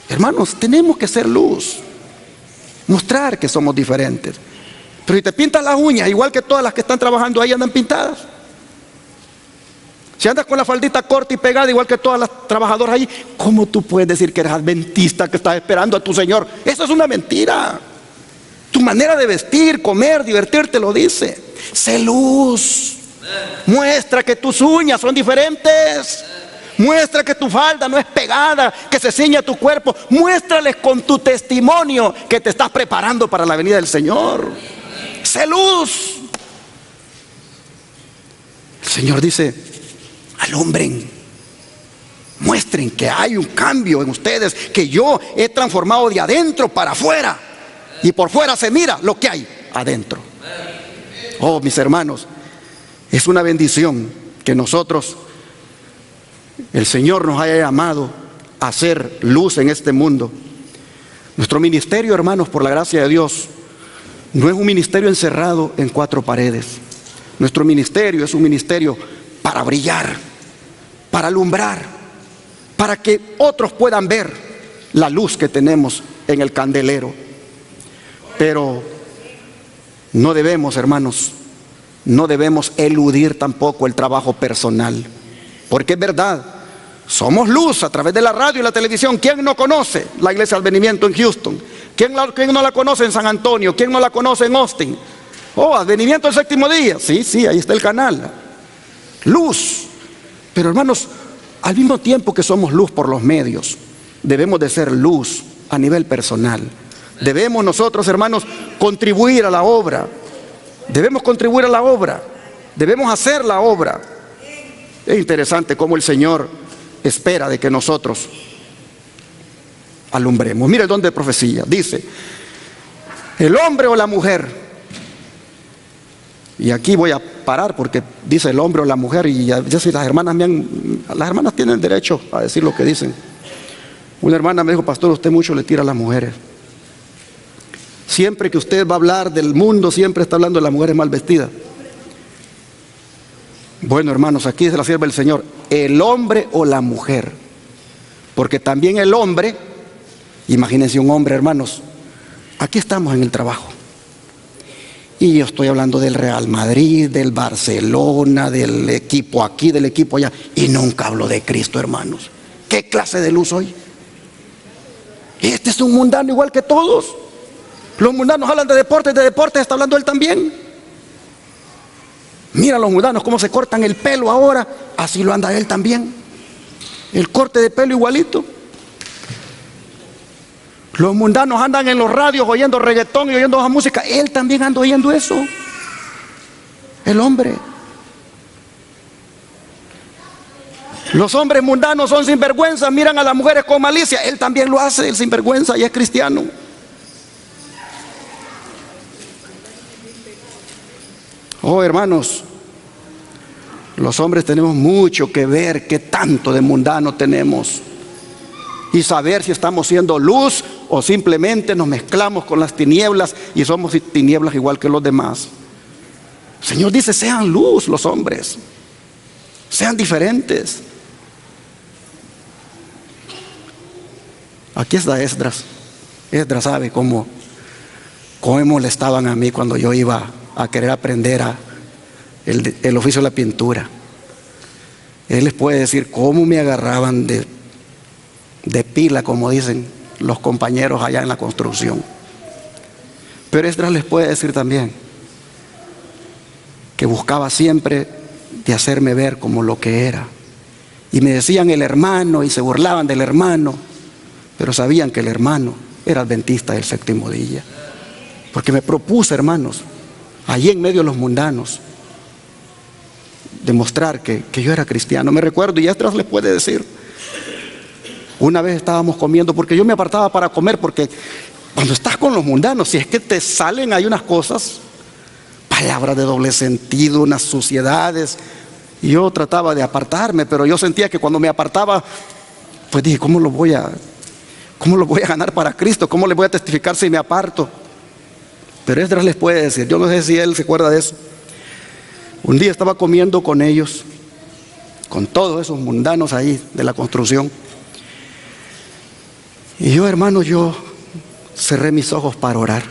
Hermanos, tenemos que ser luz, mostrar que somos diferentes. Pero si te pintas las uñas igual que todas las que están trabajando ahí andan pintadas, si andas con la faldita corta y pegada igual que todas las trabajadoras ahí, ¿cómo tú puedes decir que eres adventista, que estás esperando a tu Señor? Eso es una mentira. Tu manera de vestir, comer, divertirte lo dice. Sé luz. Muestra que tus uñas son diferentes. Muestra que tu falda no es pegada, que se ciña a tu cuerpo. Muéstrales con tu testimonio que te estás preparando para la venida del Señor. Sé luz. El Señor dice, alumbren, muestren que hay un cambio en ustedes, que yo he transformado de adentro para afuera, y por fuera se mira lo que hay adentro. Oh, mis hermanos, es una bendición que nosotros, el Señor nos haya llamado a hacer luz en este mundo. Nuestro ministerio, hermanos, por la gracia de Dios, no es un ministerio encerrado en cuatro paredes. Nuestro ministerio es un ministerio para brillar, para alumbrar, para que otros puedan ver la luz que tenemos en el candelero. Pero no debemos, hermanos, no debemos eludir tampoco el trabajo personal, porque es verdad, somos luz a través de la radio y la televisión. ¿Quién no conoce la Iglesia del Advenimiento en Houston? ¿Quién no la conoce en San Antonio? ¿Quién no la conoce en Austin? Oh, Advenimiento del Séptimo Día. Sí, ahí está el canal. Luz. Pero hermanos, al mismo tiempo que somos luz por los medios, debemos de ser luz a nivel personal. Debemos nosotros, hermanos, contribuir a la obra. Debemos contribuir a la obra. Debemos hacer la obra. Es interesante cómo el Señor espera de que nosotros alumbremos. Mira el don de profecía. Dice, el hombre o la mujer. Y aquí voy a parar porque dice el hombre o la mujer, y ya si las hermanas las hermanas tienen derecho a decir lo que dicen. Una hermana me dijo, pastor, usted mucho le tira a las mujeres. Siempre que usted va a hablar del mundo, siempre está hablando de las mujeres mal vestidas. Bueno, hermanos, aquí se la sirve el Señor, el hombre o la mujer. Porque también el hombre, imagínense un hombre, hermanos, aquí estamos en el trabajo. Y yo estoy hablando del Real Madrid, del Barcelona, del equipo aquí, del equipo allá. Y nunca hablo de Cristo, hermanos. ¿Qué clase de luz soy? Este es un mundano igual que todos. Los mundanos hablan de deportes está hablando él también. Mira los mundanos cómo se cortan el pelo ahora, así lo anda él también. El corte de pelo igualito. Los mundanos andan en los radios oyendo reggaetón y oyendo esa música. Él también anda oyendo eso. El hombre. Los hombres mundanos son sinvergüenza, miran a las mujeres con malicia. Él también lo hace, el sinvergüenza, y es cristiano. Oh, hermanos, los hombres tenemos mucho que ver qué tanto de mundano tenemos y saber si estamos siendo luz o simplemente nos mezclamos con las tinieblas y somos tinieblas igual que los demás. El Señor dice, sean luz los hombres, sean diferentes. Aquí está Esdras. Esdras sabe cómo me molestaban a mí cuando yo iba a querer aprender el oficio de la pintura. Él les puede decir cómo me agarraban de pila, como dicen los compañeros allá en la construcción. Pero Esdras les puede decir también que buscaba siempre de hacerme ver como lo que era. Y me decían el hermano y se burlaban del hermano, pero sabían que el hermano era adventista del séptimo día. Porque me propuse, hermanos, allí en medio de los mundanos, demostrar que yo era cristiano. Me recuerdo, y Esdras les puede decir, una vez estábamos comiendo, porque yo me apartaba para comer, porque cuando estás con los mundanos, si es que te salen hay unas cosas, palabras de doble sentido, unas suciedades, y yo trataba de apartarme, pero yo sentía que cuando me apartaba, pues dije, ¿cómo lo voy a ganar para Cristo? ¿Cómo le voy a testificar si me aparto? Pero Esdras les puede decir, yo no sé si él se acuerda de eso. Un día estaba comiendo con ellos, con todos esos mundanos ahí de la construcción. Y yo, hermano, yo cerré mis ojos para orar.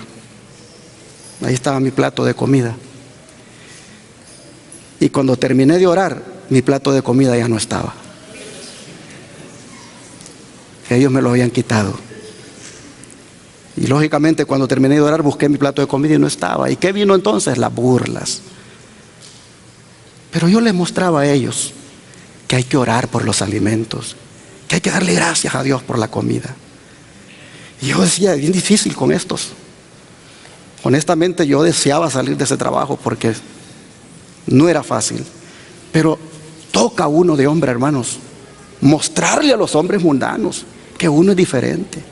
Ahí estaba mi plato de comida. Y cuando terminé de orar, mi plato de comida ya no estaba. Ellos me lo habían quitado. Y lógicamente cuando terminé de orar busqué mi plato de comida y no estaba. ¿Y qué vino entonces? Las burlas. Pero yo les mostraba a ellos que hay que orar por los alimentos, que hay que darle gracias a Dios por la comida. Y yo decía, es bien difícil con estos. Honestamente yo deseaba salir de ese trabajo porque no era fácil. Pero toca a uno de hombre, hermanos, mostrarle a los hombres mundanos que uno es diferente.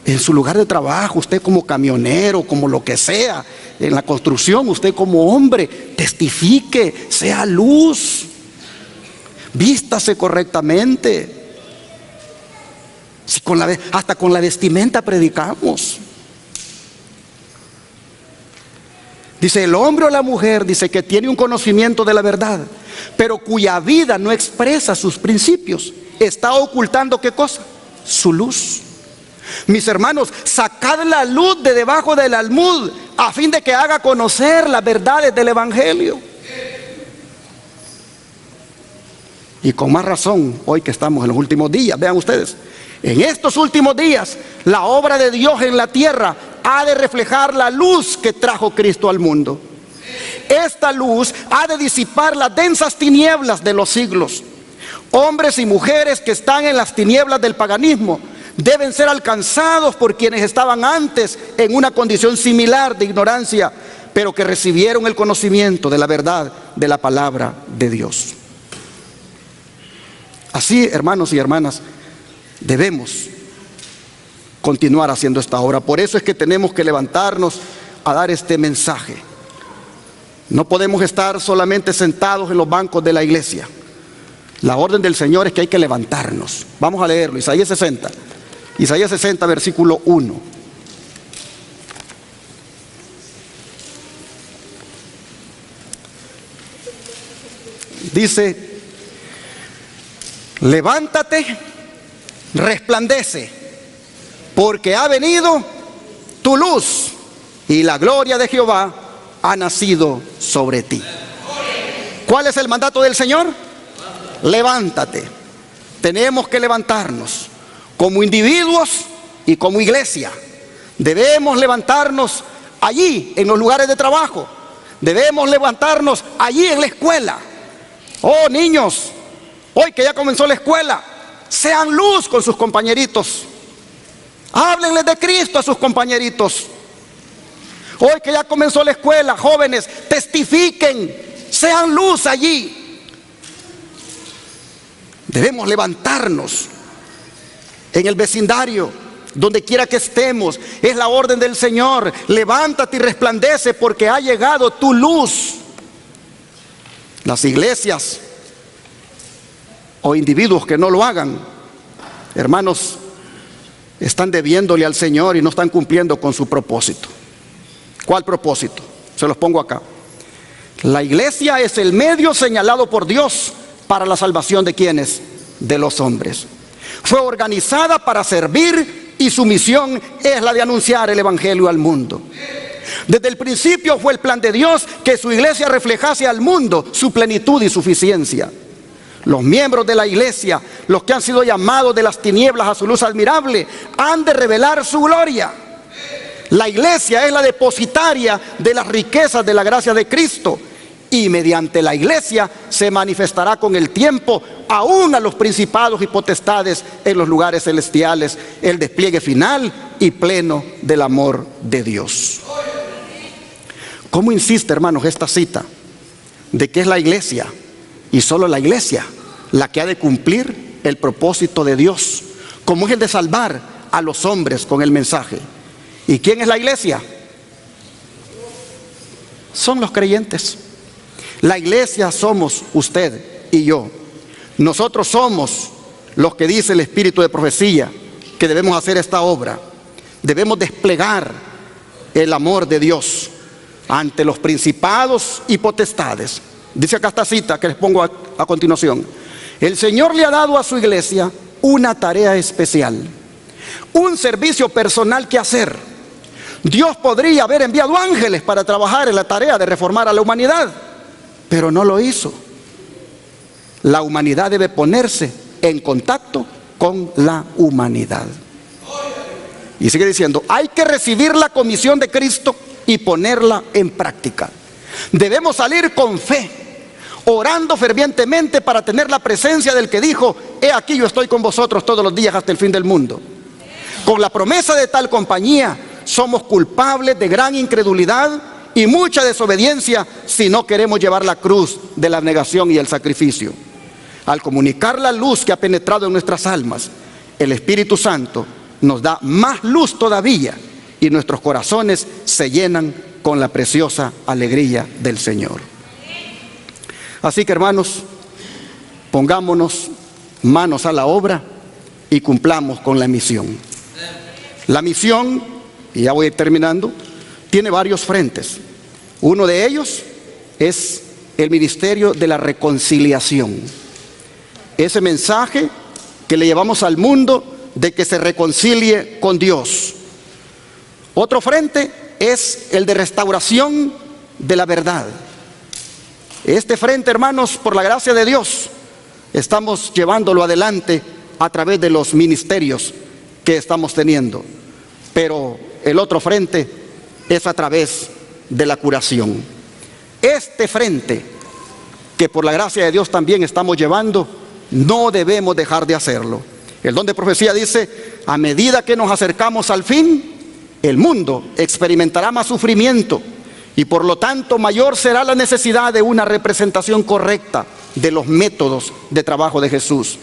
En su lugar de trabajo, usted como camionero, como lo que sea, en la construcción, usted como hombre, testifique, sea luz, vístase correctamente. Si hasta con la vestimenta predicamos. Dice, el hombre o la mujer, dice que tiene un conocimiento de la verdad, pero cuya vida no expresa sus principios, está ocultando ¿qué cosa? Su luz. Mis hermanos, sacad la luz de debajo del almud, a fin de que haga conocer las verdades del Evangelio. Y con más razón, hoy que estamos en los últimos días, vean ustedes, en estos últimos días, la obra de Dios en la tierra ha de reflejar la luz que trajo Cristo al mundo. Esta luz ha de disipar las densas tinieblas de los siglos. Hombres y mujeres que están en las tinieblas del paganismo deben ser alcanzados por quienes estaban antes en una condición similar de ignorancia, pero que recibieron el conocimiento de la verdad de la palabra de Dios. Así, hermanos y hermanas, debemos continuar haciendo esta obra. Por eso es que tenemos que levantarnos a dar este mensaje. No podemos estar solamente sentados en los bancos de la iglesia. La orden del Señor es que hay que levantarnos. Vamos a leerlo, Isaías 60. Isaías 60, versículo 1. Dice: levántate, resplandece, porque ha venido tu luz y la gloria de Jehová ha nacido sobre ti. ¿Cuál es el mandato del Señor? Levántate. Tenemos que levantarnos como individuos y como iglesia. Debemos levantarnos allí en los lugares de trabajo. Debemos levantarnos allí en la escuela. Oh, niños, hoy que ya comenzó la escuela, sean luz con sus compañeritos. Háblenles de Cristo a sus compañeritos. Hoy que ya comenzó la escuela, jóvenes, testifiquen, sean luz allí. Debemos levantarnos en el vecindario, donde quiera que estemos. Es la orden del Señor: levántate y resplandece, porque ha llegado tu luz. Las iglesias o individuos que no lo hagan, hermanos, están debiéndole al Señor y no están cumpliendo con su propósito. ¿Cuál propósito? Se los pongo acá. La iglesia es el medio señalado por Dios para la salvación de ¿quiénes? De los hombres. Fue organizada para servir y su misión es la de anunciar el Evangelio al mundo. Desde el principio fue el plan de Dios que su iglesia reflejase al mundo su plenitud y suficiencia. Los miembros de la iglesia, los que han sido llamados de las tinieblas a su luz admirable, han de revelar su gloria. La iglesia es la depositaria de las riquezas de la gracia de Cristo, y mediante la iglesia se manifestará con el tiempo aún a los principados y potestades en los lugares celestiales el despliegue final y pleno del amor de Dios. ¿Cómo insiste, hermanos, esta cita de que es la iglesia y solo la iglesia la que ha de cumplir el propósito de Dios, como es el de salvar a los hombres con el mensaje? ¿Y quién es la iglesia? Son los creyentes. La iglesia somos usted y yo. Nosotros somos los que dice el espíritu de profecía que debemos hacer esta obra. Debemos desplegar el amor de Dios ante los principados y potestades. Dice acá esta cita que les pongo a continuación: el Señor le ha dado a su iglesia una tarea especial, un servicio personal que hacer. Dios podría haber enviado ángeles para trabajar en la tarea de reformar a la humanidad, pero no lo hizo. La humanidad debe ponerse en contacto con la humanidad. Y sigue diciendo: hay que recibir la comisión de Cristo y ponerla en práctica. Debemos salir con fe, orando fervientemente para tener la presencia del que dijo: he aquí yo estoy con vosotros todos los días hasta el fin del mundo. Con la promesa de tal compañía somos culpables de gran incredulidad y mucha desobediencia si no queremos llevar la cruz de la abnegación y el sacrificio. Al comunicar la luz que ha penetrado en nuestras almas, el Espíritu Santo nos da más luz todavía y nuestros corazones se llenan con la preciosa alegría del Señor. Así que, hermanos, pongámonos manos a la obra y cumplamos con la misión. La misión, y ya voy terminando, tiene varios frentes. Uno de ellos es el ministerio de la reconciliación. Ese mensaje que le llevamos al mundo de que se reconcilie con Dios. Otro frente es el de restauración de la verdad. Este frente, hermanos, por la gracia de Dios, estamos llevándolo adelante a través de los ministerios que estamos teniendo. Pero el otro frente es a través de la curación. Este frente, que por la gracia de Dios también estamos llevando, no debemos dejar de hacerlo. El don de profecía dice: a medida que nos acercamos al fin, el mundo experimentará más sufrimiento y por lo tanto mayor será la necesidad de una representación correcta de los métodos de trabajo de Jesús.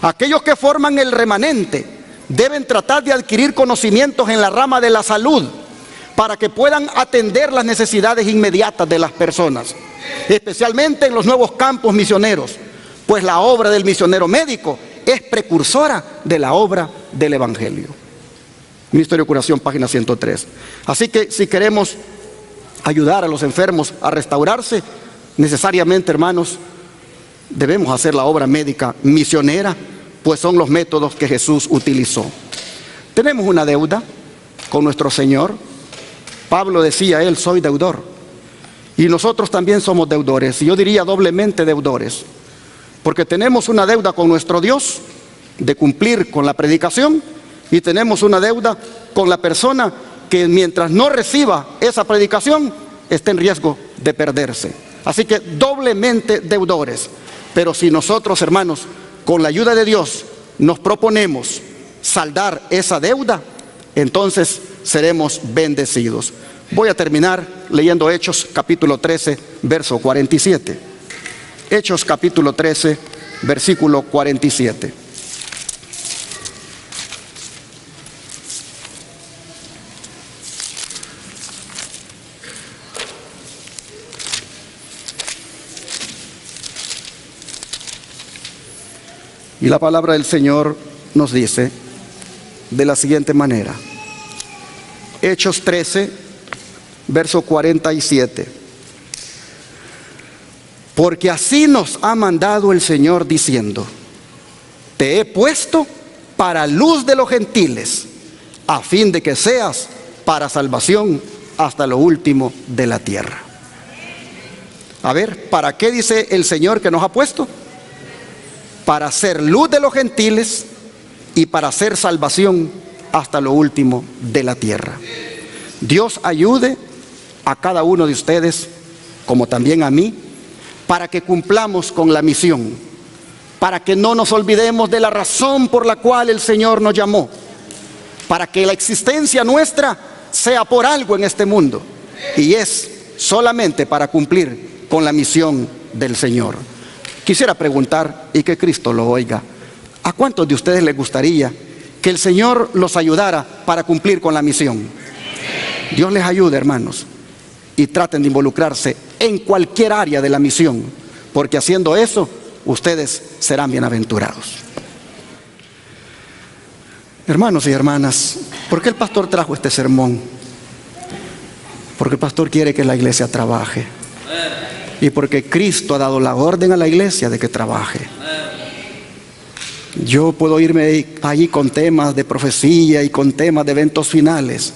Aquellos que forman el remanente deben tratar de adquirir conocimientos en la rama de la salud para que puedan atender las necesidades inmediatas de las personas, especialmente en los nuevos campos misioneros, pues la obra del misionero médico es precursora de la obra del Evangelio. Ministerio de Curación, página 103. Así que si queremos ayudar a los enfermos a restaurarse, necesariamente, hermanos, debemos hacer la obra médica misionera, pues son los métodos que Jesús utilizó. Tenemos una deuda con nuestro Señor. Pablo decía, él: soy deudor. Y nosotros también somos deudores, y yo diría doblemente deudores, porque tenemos una deuda con nuestro Dios de cumplir con la predicación, y tenemos una deuda con la persona que mientras no reciba esa predicación está en riesgo de perderse. Así que doblemente deudores. Pero si nosotros, hermanos, con la ayuda de Dios nos proponemos saldar esa deuda, entonces seremos bendecidos. Voy a terminar leyendo Hechos capítulo 13, verso 47. Hechos capítulo 13, versículo 47. Y la palabra del Señor nos dice de la siguiente manera. Hechos 13, verso 47. Porque así nos ha mandado el Señor diciendo: te he puesto para luz de los gentiles, a fin de que seas para salvación hasta lo último de la tierra. A ver, ¿para qué dice el Señor que nos ha puesto? Para ser luz de los gentiles y para hacer salvación hasta lo último de la tierra. Dios ayude a cada uno de ustedes, como también a mí, para que cumplamos con la misión, para que no nos olvidemos de la razón por la cual el Señor nos llamó, para que la existencia nuestra sea por algo en este mundo, y es solamente para cumplir con la misión del Señor. Quisiera preguntar, y que Cristo lo oiga, ¿a cuántos de ustedes les gustaría que el Señor los ayudara para cumplir con la misión? Dios les ayude, hermanos, y traten de involucrarse en cualquier área de la misión, porque haciendo eso, ustedes serán bienaventurados. Hermanos y hermanas, ¿por qué el pastor trajo este sermón? Porque el pastor quiere que la iglesia trabaje. Y porque Cristo ha dado la orden a la iglesia de que trabaje. Yo puedo irme allí con temas de profecía y con temas de eventos finales,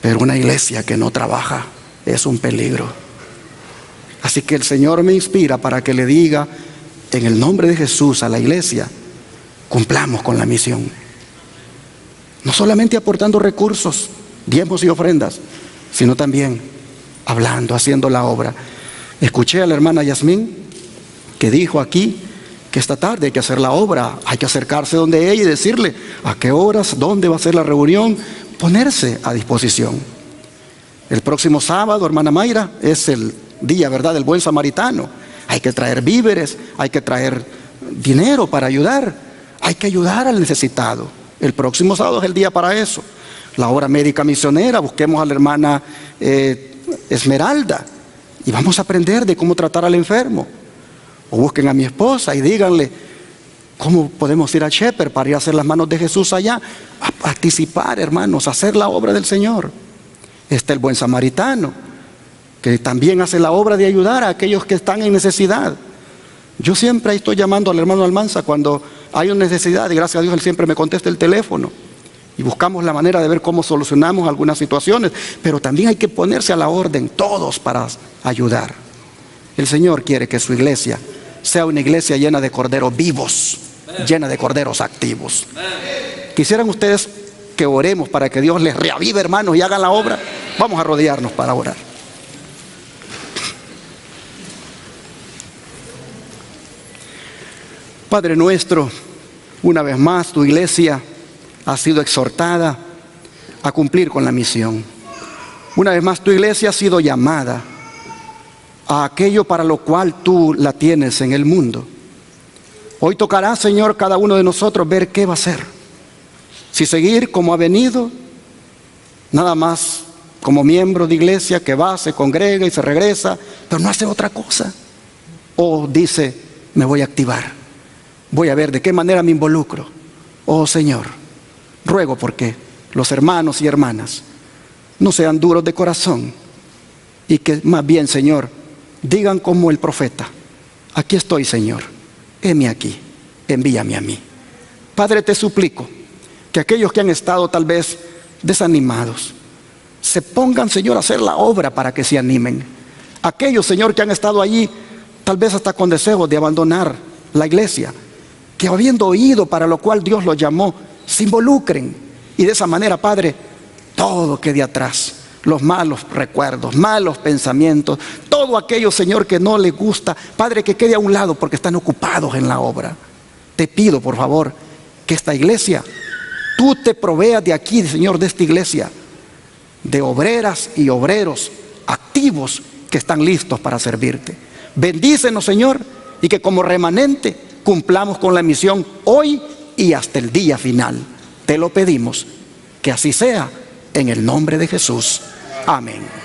pero una iglesia que no trabaja es un peligro. Así que el Señor me inspira para que le diga en el nombre de Jesús a la iglesia: cumplamos con la misión. No solamente aportando recursos, diezmos y ofrendas, sino también hablando, haciendo la obra. Escuché a la hermana Yasmín que dijo aquí que esta tarde hay que hacer la obra, hay que acercarse donde ella y decirle a qué horas, dónde va a ser la reunión, ponerse a disposición. El próximo sábado, hermana Mayra, es el día, ¿verdad?, del buen samaritano. Hay que traer víveres, hay que traer dinero para ayudar, hay que ayudar al necesitado. El próximo sábado es el día para eso. La obra médica misionera, busquemos a la hermana Esmeralda y vamos a aprender de cómo tratar al enfermo. O busquen a mi esposa y díganle cómo podemos ir a Shepherd para ir a hacer las manos de Jesús allá, a participar, hermanos, a hacer la obra del Señor. Está el buen samaritano, que también hace la obra de ayudar a aquellos que están en necesidad. Yo siempre estoy llamando al hermano Almanza cuando hay una necesidad, y gracias a Dios él siempre me contesta el teléfono. y buscamos la manera de ver cómo solucionamos algunas situaciones, pero también hay que ponerse a la orden todos para ayudar. El Señor quiere que su iglesia sea una iglesia llena de corderos vivos, llena de corderos activos. ¿Quisieran ustedes que oremos para que Dios les reavive, hermanos, y hagan la obra? Vamos a arrodillarnos para orar. Padre nuestro, una vez más tu iglesia ha sido exhortada a cumplir con la misión. Una vez más tu iglesia ha sido llamada a aquello para lo cual tú la tienes en el mundo. Hoy tocará, Señor, cada uno de nosotros ver qué va a hacer. Si seguir como ha venido, nada más como miembro de iglesia que va, se congrega y se regresa, pero no hace otra cosa. O dice, me voy a activar, voy a ver de qué manera me involucro. Oh Señor, ruego porque los hermanos y hermanas no sean duros de corazón y que más bien, Señor, digan como el profeta, aquí estoy, Señor, heme aquí, envíame a mí. Padre, te suplico que aquellos que han estado tal vez desanimados se pongan, Señor, a hacer la obra para que se animen. Aquellos, Señor, que han estado allí tal vez hasta con deseos de abandonar la iglesia, que habiendo oído para lo cual Dios los llamó, se involucren y de esa manera, Padre, todo quede atrás. Los malos recuerdos, malos pensamientos, todo aquello, Señor, que no les gusta, Padre, que quede a un lado porque están ocupados en la obra. Te pido, por favor, que esta iglesia, tú te proveas de aquí, Señor, de esta iglesia, de obreras y obreros activos que están listos para servirte. Bendícenos, Señor, y que como remanente cumplamos con la misión hoy y hasta el día final. Te lo pedimos, que así sea, en el nombre de Jesús. Amén.